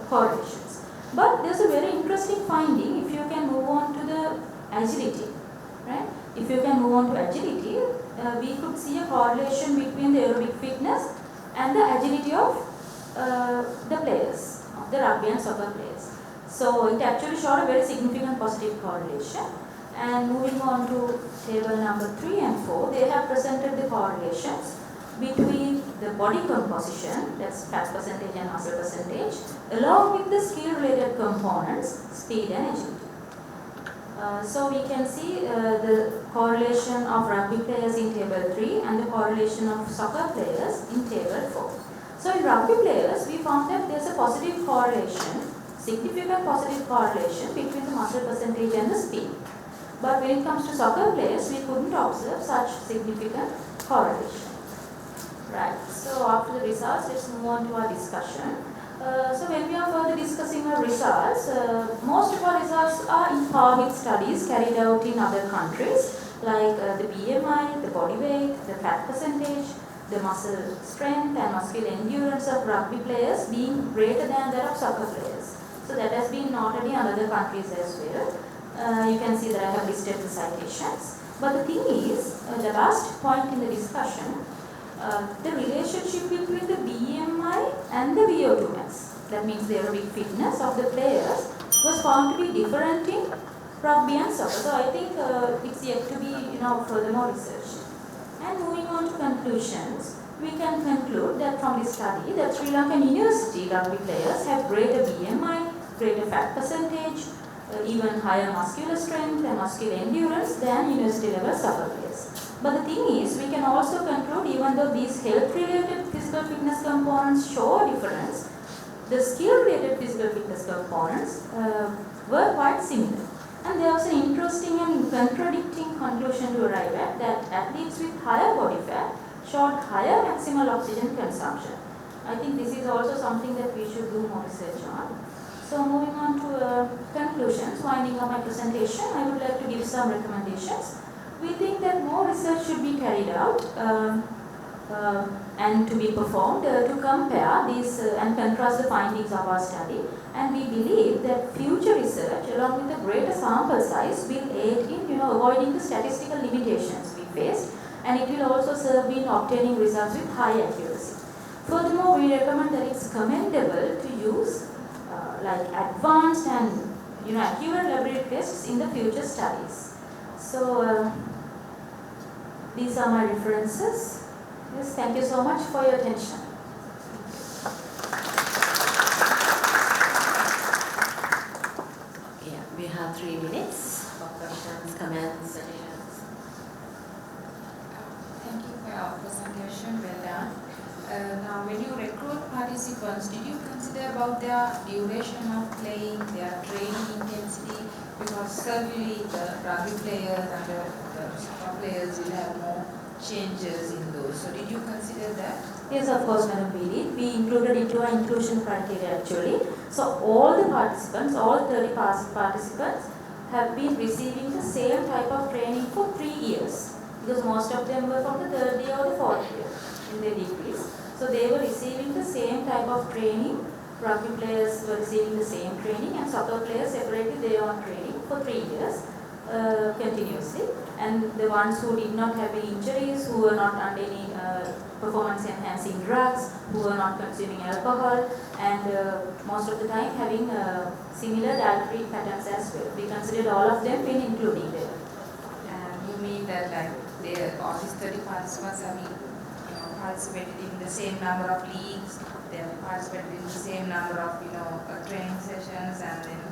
correlations. But there's a very interesting finding if you can move on to the agility, right? If you can move on to agility, we could see a correlation between the aerobic fitness and the agility of the players, the rugby and soccer players. So it actually showed a very significant positive correlation. And moving on to table number 3 and 4, they have presented the correlations between the body composition, that's fat percentage and muscle percentage, along with the skill related components, speed and agility. So we can see the correlation of rugby players in table 3 and the correlation of soccer players in table 4. So in rugby players, we found that there's a positive correlation, significant positive correlation between the muscle percentage and the speed. But when it comes to soccer players, we couldn't observe such significant correlation. Right, so after the results, let's move on to our discussion. So when we are further discussing our results, most of our results are in par with studies carried out in other countries, like the BMI, the body weight, the fat percentage, the muscle strength and muscular endurance of rugby players being greater than that of soccer players. So that has been noted in other countries as well. You can see that I have listed the citations. But the thing is, the last point in the discussion, the relationship between the BMI and the VO2 max, that means the aerobic fitness of the players, was found to be different in rugby and soccer. So I think it's yet to be furthermore researched. And moving on to conclusions, we can conclude that from this study that Sri Lankan university rugby players have greater BMI, greater fat percentage, even higher muscular strength and muscular endurance than university level soccer players. But the thing is, we can also conclude even though these health-related physical fitness components show a difference, the skill-related physical fitness components were quite similar. And there was an interesting and contradicting conclusion to arrive at, that athletes with higher body fat showed higher maximal oxygen consumption. I think this is also something that we should do more research on. So moving on to conclusions, winding up my presentation, I would like to give some recommendations. We think that more research should be carried out and to be performed to compare these and contrast the findings of our study. And we believe that future research along with a greater sample size will aid in avoiding the statistical limitations we faced and it will also serve in obtaining results with high accuracy. Furthermore, we recommend that it's commendable to use like advanced and accurate laboratory tests in the future studies. So these are my references. Yes, thank you so much for your attention. Yeah, we have 3 minutes for questions, comments, suggestions. Thank you for your presentation, well done. Now, when you recruit participants, did you consider about their duration of playing, their training intensity? Because certainly the rugby players and the soccer players will have more changes in those. So, did you consider that? Yes, of course, Madam, we did. We included into our inclusion criteria actually. So, all the participants, all 30 participants have been receiving the same type of training for 3 years. Because most of them were from the 3rd year or the 4th year in their degrees. So they were receiving the same type of training. Rugby players were receiving the same training, and soccer players separated their own training for 3 years continuously. And the ones who did not have any injuries, who were not under any performance enhancing drugs, who were not consuming alcohol, and most of the time having similar dietary patterns as well. We considered all of them in including there. And you mean that like all these 30 participants have been participated in the same number of leagues, they have participated in the same number of training sessions, and then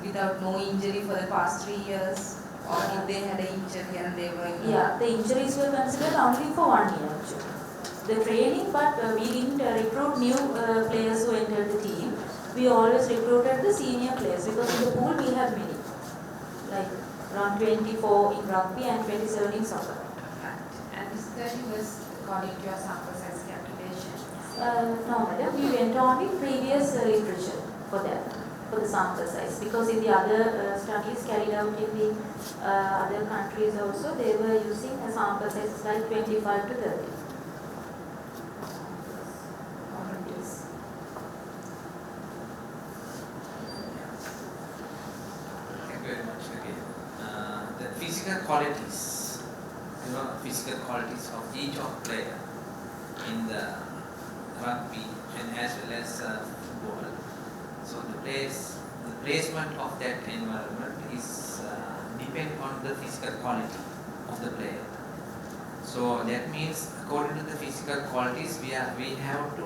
without no injury for the past 3 years, or if they had an injury and they were the injuries were considered only for 1 year actually. The training, but we didn't recruit new players who entered the team. We always recruited the senior players, because in the pool we have many, like around 24 in rugby and 27 in soccer. And this 30 was according to your sample size calculation? No, madam. We went on with previous literature for that, for the sample size. Because in the other studies carried out in the other countries also, they were using a sample size like 25 to 30. Thank you very much again. The physical qualities, physical qualities of each of player in the rugby and as well as football. So the placement of that environment is depend on the physical quality of the player. So that means according to the physical qualities, we have to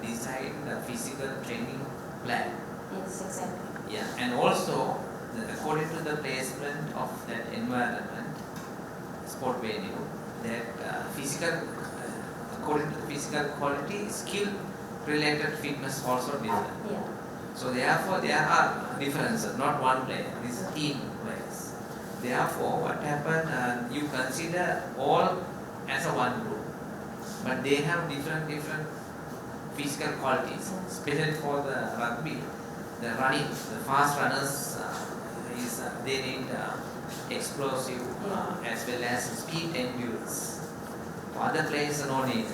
design the physical training plan. Yes, exactly. Yeah, and also according to the placement of that environment, sport venue, that according to the physical quality, skill related fitness also different. Yeah. So therefore there are differences, not one player, this is team players. Therefore what happened, you consider all as a one group, but they have different physical qualities, especially for the rugby, the running, the fast runners, they need explosive as well as speed endurance. For other players no need.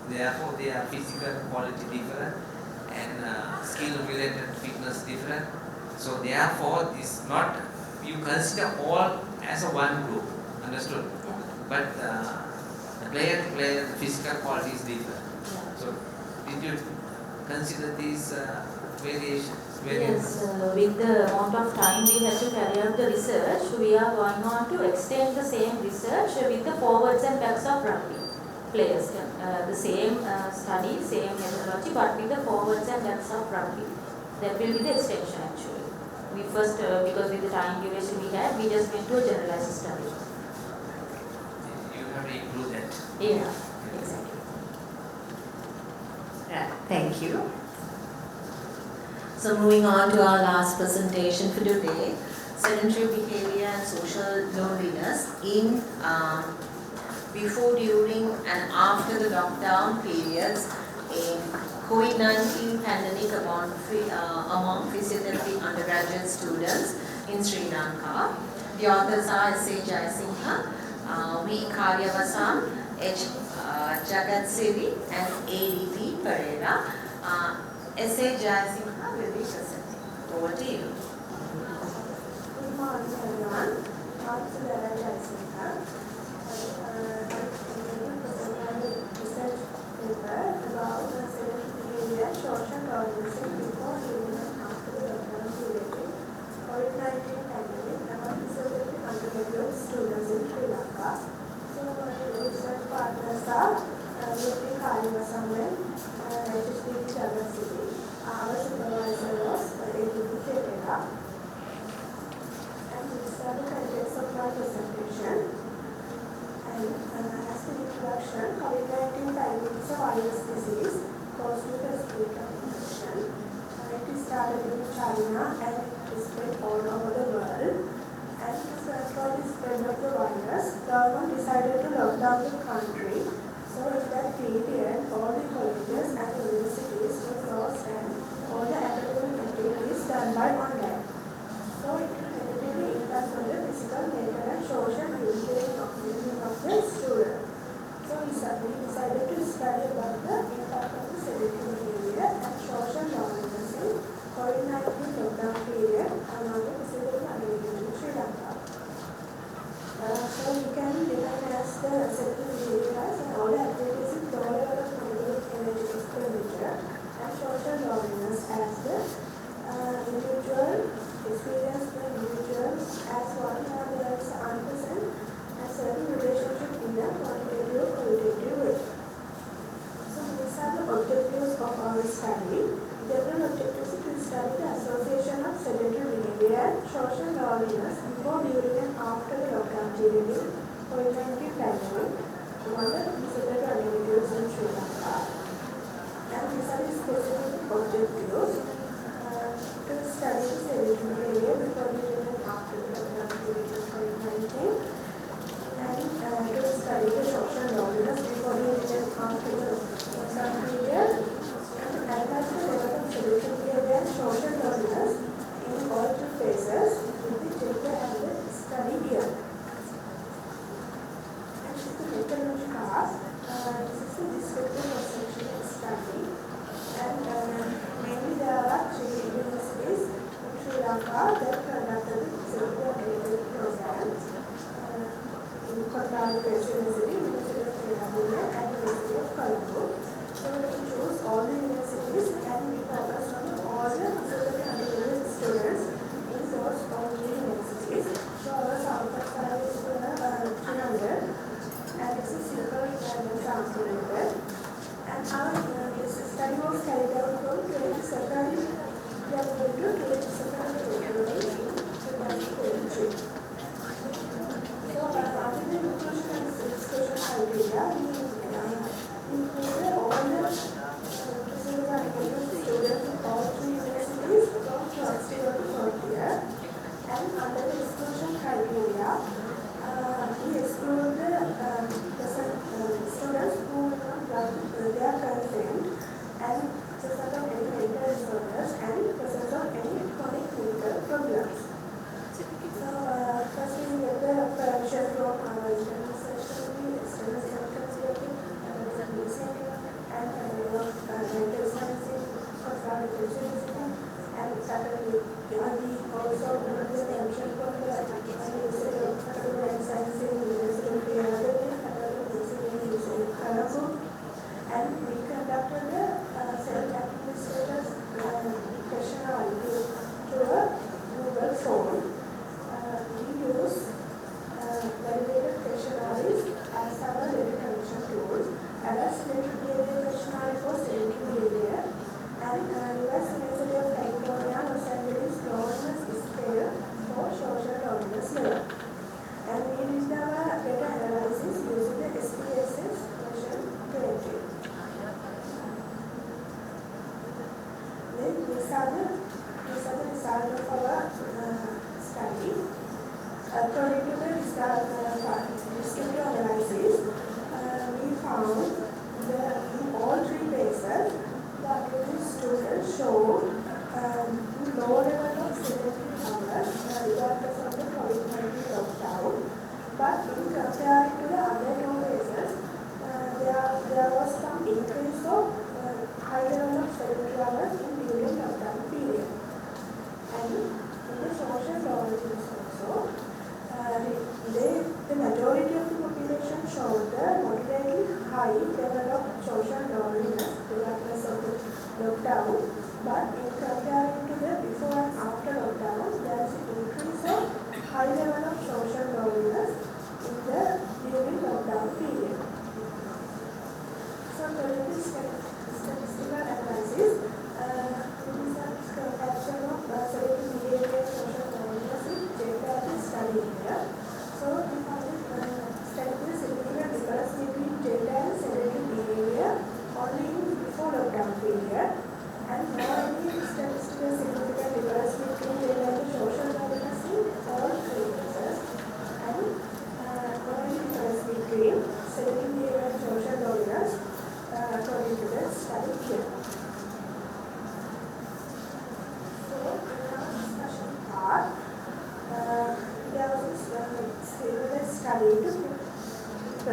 Therefore their physical quality different and skill related fitness different. So therefore this not, you consider all as a one group, understood? Yeah. But the player to player physical quality is different. Yeah. So did you consider these variations? Yes, with the amount of time we had to carry out the research, we are going on to extend the same research with the forwards and backs of rugby players. The same study, same methodology, but with the forwards and backs of rugby. That will be the extension actually. We first, because with the time duration we had, we just went to a generalized study. You have to include that. Yeah, exactly. Right, thank you. So moving on to our last presentation for today, sedentary behavior and social loneliness in before, during and after the lockdown periods in COVID-19 pandemic among physiotherapy undergraduate students in Sri Lanka. The authors are AH Wettasinghe, V. Karyavasan, H. Jayasekara and ADP Perera. AH Wettasinghe will be presenting. Over to you. Good morning everyone. I'm Jayasekara. virus disease caused due to respiratory infection. It started in China and it spread all over the world. And to control the spread of the virus, government decided to lock down the country. So in that period, all the colleges and universities were closed and all the academic activities done by online. So it will negatively impact on the physical, mental and social well-being of the students. So we decided to study about the impact of the sedentary behavior and social loneliness in COVID-19 lockdown period among the physical activities in Sri Lanka. So we can define as the sedentary behavior as all the activities with low level of physical energy expenditure and social loneliness as the individual experience the individuals as one or there is unpresent and certain relationship in a quantitative or qualitative way. So these are the objectives of our study. General objectives is to study the association of sedentary behavior and social loneliness before, during and after the lockdown period in COVID-19 pandemic among the physical individuals in Sri Lanka. And these are the specific objectives to study the sedentary behavior before, during and after the lockdown period in COVID-19. And to study the social loneliness before, during and after the lockdown period. And analyze the level of sedentary behavior and social loneliness in all three phases with the data and the study here. And this is the methodology class. This is the descriptive of section study. And mainly there are 3 universities in Sri Lanka that conducted the physiotherapy programs. In Kotelawala University, University of Perera and University of Colombo. So we choose all the universities and we focus on all the undergraduate students in those all three universities. So our sample size is 300 and this is Silva and sample level. And our this study was carried out from 27 January to 27 February in 2023. So after the inclusion and discussion criteria, we included all the students in all 3 universities from first year to 4th year. And under the exclusion criteria, we exclude the students who will not grant their consent and present of any mental disorders and present of any chronic clinical problems. So first we get the permission from our internal session, external session, and mental science, and secondly, we also got the permission from the University of Science in University of Perera and Colombo, and we conducted the self-administrated questionnaire through a Google form. We use validated questionnaires as our data collection tool, and as sedentary behavior questionnaire for sedentary behavior, and US University of California, Los Angeles loneliness scale for social loneliness level. And we did our data analysis using the SPSS version 20. Then these are the results of our study. According to the descriptive analysis, we found that in all 3 phases, the academic students showed low level of sedentary hours regardless of the COVID-19 lockdown. But in comparing to the other 2 phases, there was some increase of high level of sedentary hours in during lockdown period. And in the social loneliness also, the majority of the population showed the moderately high level of social loneliness regardless of the lockdown. But in comparing to the before and after lockdown, there is an increase of high level of social loneliness in the during lockdown period. So during this statistical analysis, it is a comparison of sedentary behavior and social loneliness in Jayaweera study here. So we found study the significant difference between gender and sedentary behavior on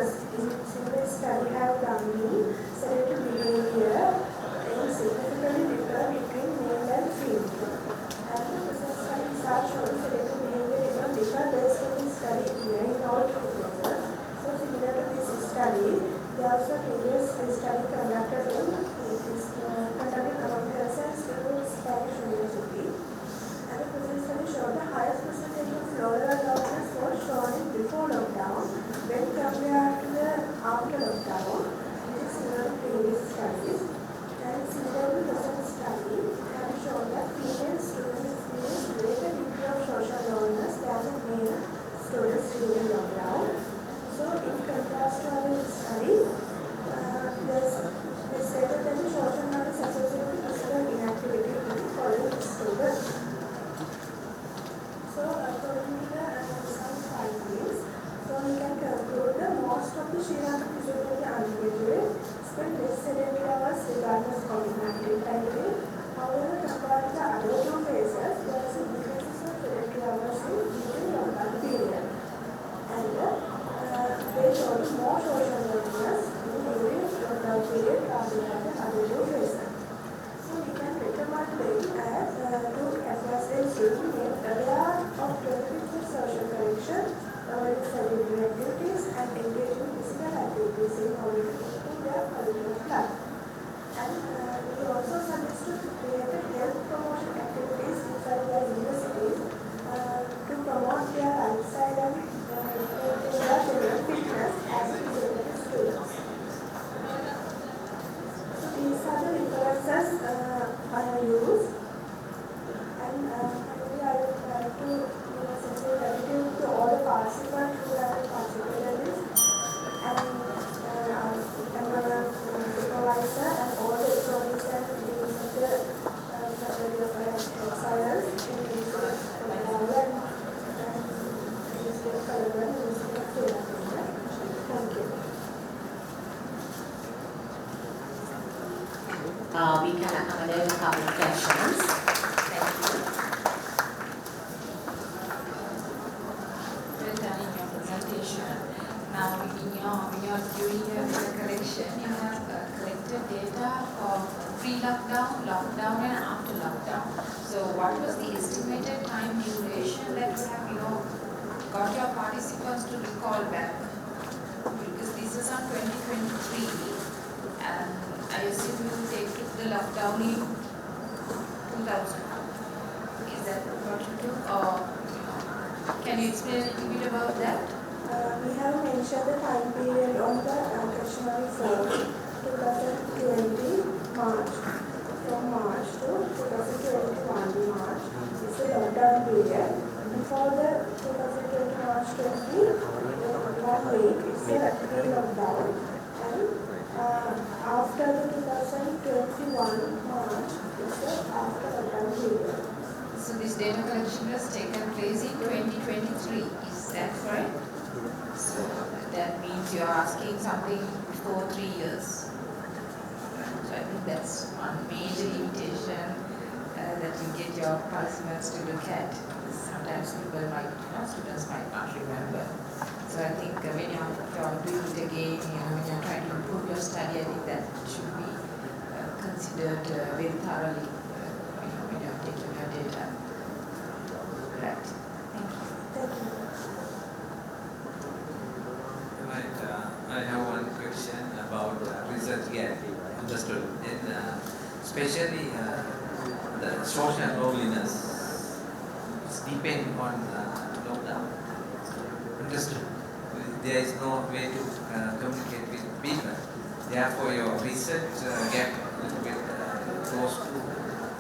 single study have done in sedentary behavior in significantly differ between male and female. And the present studies are showing sedentary behavior did not differ based on the study here in all cases. So similar to this study, there are also previous study conducted among persons in Spanish University. And the present study showed the highest percentage of floral loudness was shown in before lockdown when compared to the after lockdown, which is similar to previous studies. And similar to the present study, have shown that female students experience greater degree of social loneliness than the male students during lockdown. So in contrast to our study, they stated that the social loneliness associated with physical inactivity in the following students. So according to some findings, so we can conclude that most of the Sri Lankan physiotherapy undergraduates spend less sedentary hours regardless of COVID-19 pandemic. However, compared to the other two phases, there is a decrease of sedentary hours during the lockdown period. And they showed more social loneliness during the lockdown period rather than the other two phases. So we can recommend them as to advise them to make aware of benefits of social connection, avoid sedentary activities, and engage in physical activities in order to improve their quality of life. And we also suggest to create health promotion activities inside their universities to promote their lifestyle and their general fitness as physiotherapy students. So these are the references I use. And finally, I would like to say gratitude to all the participants who have participated in this, and our supervisor and all the employees and students of the Faculty of Science in the Kotelawala and University of Colombo and University of Perera. Thank you. We can accommodate a couple of questions. Thank you. Well done in your presentation. Now, when you're doing your data collection, you have collected data of pre-lockdown, lockdown, and after lockdown. So, what was the estimated time duration that you have, got your participants to recall back? Because this is on 2023, and I assume you take the lockdown in 2000. Is that what you took, or can you explain a little bit about that? We have mentioned the time period on the questionnaire form 2020 March. From March to 2021 March is the lockdown period. Before the 2020 March 20, 1 week is the pre-lockdown. And after the 2021 March is the after lockdown period. So this data collection was taken place in 2023, is that correct? So that means you are asking something for 3 years. So I think that's one major limitation that you get your participants to look at. Sometimes students might not remember. So I think when you're doing it again, when you're trying to improve your study, I think that should be considered very thoroughly when you're taking your data. Right. Thank you. Thank you. Right. I have one question about research gap. Understood. And especially the social loneliness depend on lockdown. Understood. There is no way to communicate with people. Therefore, your research gap a little bit close to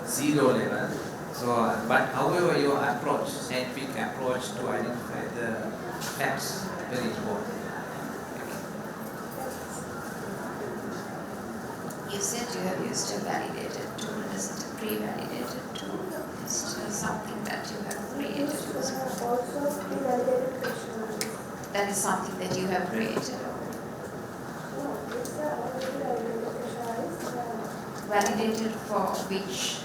zero level. So, but however, your approach, scientific approach to identify the facts, very important. You said you have used a validated tool. Is it a pre-validated tool? Is it something that you have created? Also pre-validated questionnaires. That is something that you have created. No, it's already validated questionnaires. Validated for which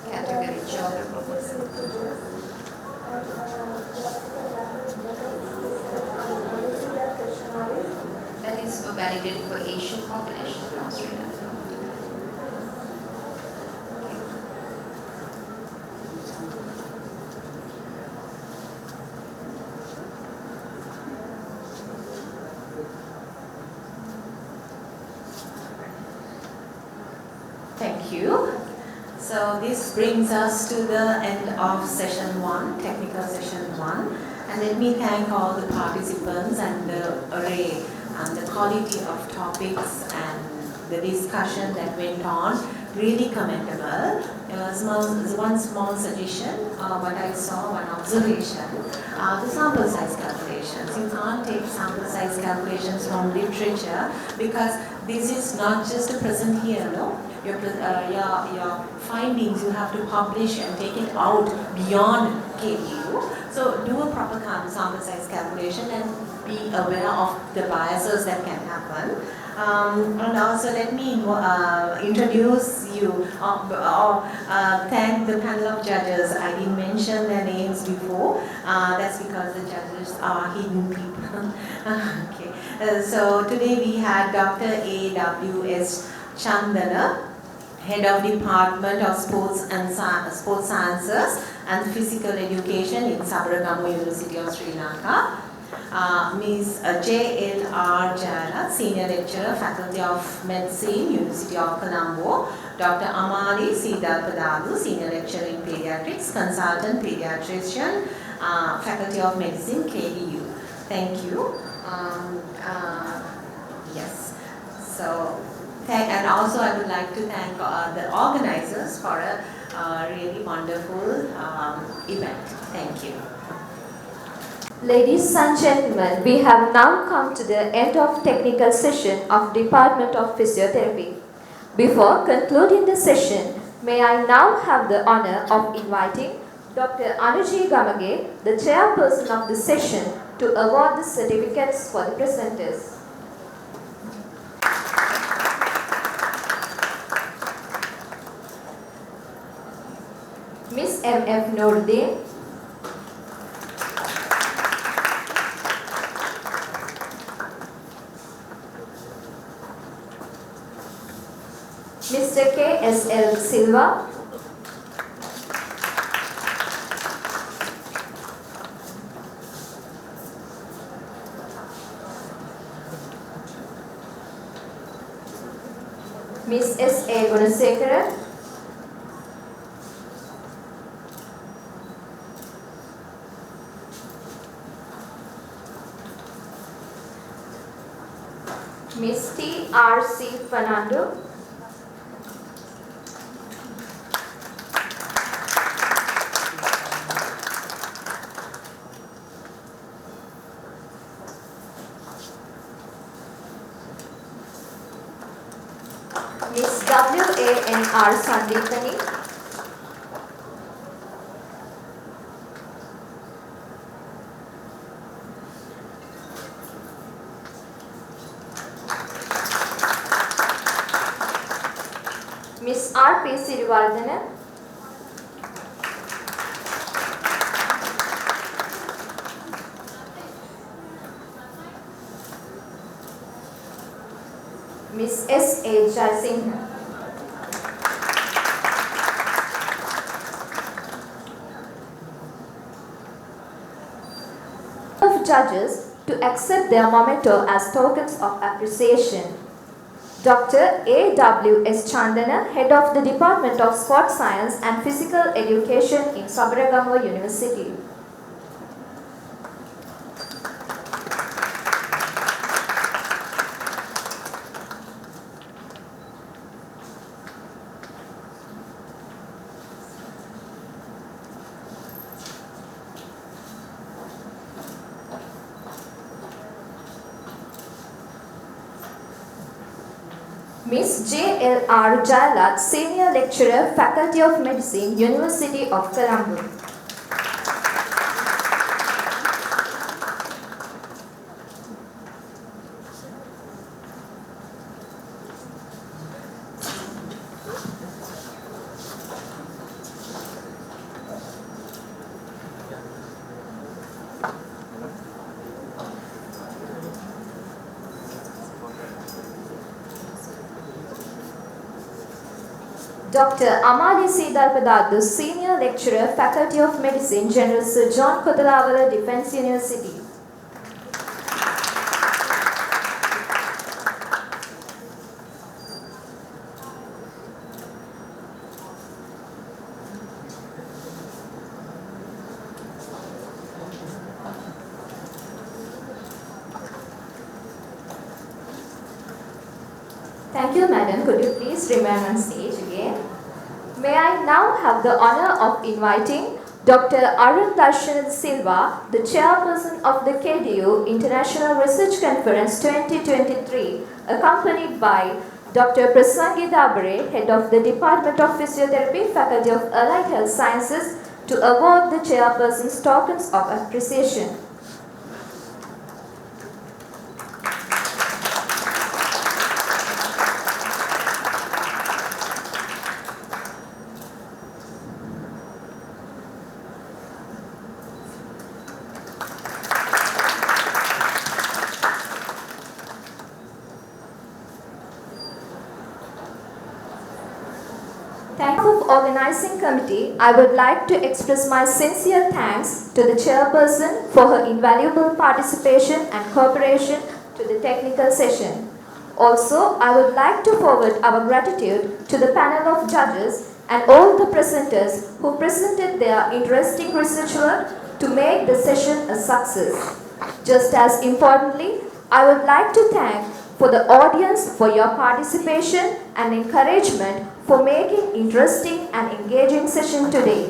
category? Geography? And validated for Asian population in Australia. Thank you. So this brings us to the end of session 1, technical session 1. And let me thank all the participants and the array and the quality of topics and the discussion that went on. Really commendable. One small suggestion, what I saw, one observation, the sample size calculations. You can't take sample size calculations from literature because this is not just a present here, no? Your findings you have to publish and take it out beyond KU. So do a proper sample size calculation and be aware of the biases that can happen. And also let me introduce you thank the panel of judges. I didn't mention their names before. That's because the judges are hidden people. Okay. So today we had Dr. A.W.S. Chandana, Head of Department of Sports Sciences and Physical Education in Sabaragamu University of Sri Lanka. Ms. J.L.R. Jayaweera, Senior Lecturer, Faculty of Medicine, University of Colombo. Dr. Amari Sidalpadalu, Senior Lecturer in Pediatrics, Consultant Pediatrician, Faculty of Medicine, KDU. Thank you. Yes. So, and also I would like to thank the organizers for a really wonderful event. Thank you. Ladies and gentlemen, we have now come to the end of technical session of Department of Physiotherapy. Before concluding the session, may I now have the honor of inviting Dr. Anuji Gamage, the chairperson of the session, to award the certificates for the presenters. Ms. M.F. Noordeen, Mr. K.S.L. Silva, Ms. S.A. Jayasekara, Ms. T.R.C. Fernando, Ms. W.A.N.R. Sandipani, Ms. R.P. Sirivardhana, Ms. S.A. Jayasekara, of judges to accept their memento as tokens of appreciation. Dr. A.W.S. Chandana, Head of the Department of Sports Science and Physical Education in Sabaragamu University. Ms. J.L.R. Jayaweera, Senior Lecturer, Faculty of Medicine, University of Colombo. Dr. Amarasinghe, Senior Lecturer, Faculty of Medicine, General Sir John Kotelawala, Defence University. Thank you, madam. Could you please remain on stage again? May I now have the honor of inviting Dr. Silva, the Chairperson of the KDU International Research Conference 2023, accompanied by Dr. Praveena, Head of the Department of Physiotherapy, Faculty of Allied Health Sciences, to award the Chairperson's tokens of appreciation. Organizing committee, I would like to express my sincere thanks to the chairperson for her invaluable participation and cooperation to the technical session. Also, I would like to forward our gratitude to the panel of judges and all the presenters who presented their interesting research work to make the session a success. Just as importantly, I would like to thank for the audience for your participation and encouragement for making interesting and engaging session today.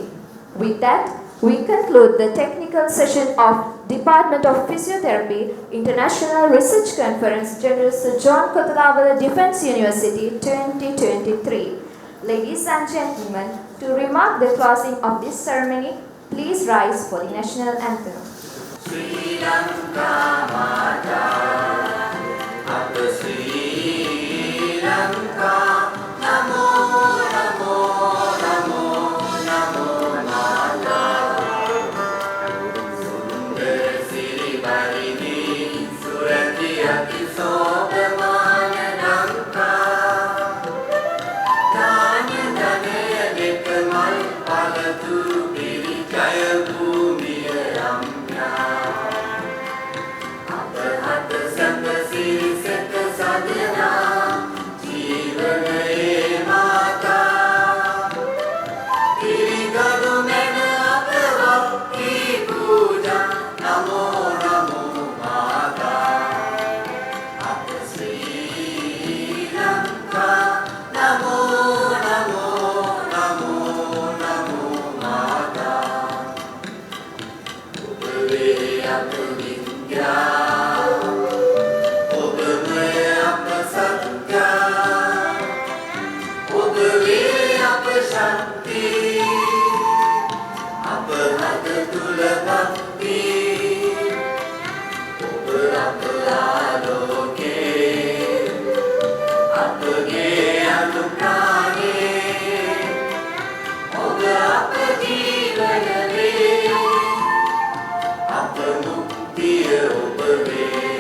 With that, we conclude the technical session of Department of Physiotherapy International Research Conference, General Sir John Kotelawala, Defence University 2023. Ladies and gentlemen, to remark the closing of this ceremony, please rise for the national anthem. Sri Lanka Mata, Sri Lanka, Namo, Namo, Namo, Namo Mata. Sundar Siri Barini, Surati Ati Sobhamana Lanka. Danya Danya Dekamal Palatu Piri Jaya Bhumiya Ramya. Apahata Sangha Siri Seta Sadhana, Jeevanaye Mata. Kirigadu Mena Apavakti Puja, Namo Namo Mata. Apta Sri Lanka, Namo Namo Namo Namo Mata. Upave Apta Vidya, Upave Apta Satya, Upave Apta Shakti, Apahata Tula Bhakti, Upapa Aloke, Apage Anuprane, Apa Jeevanave, Apa Muktiya Upave.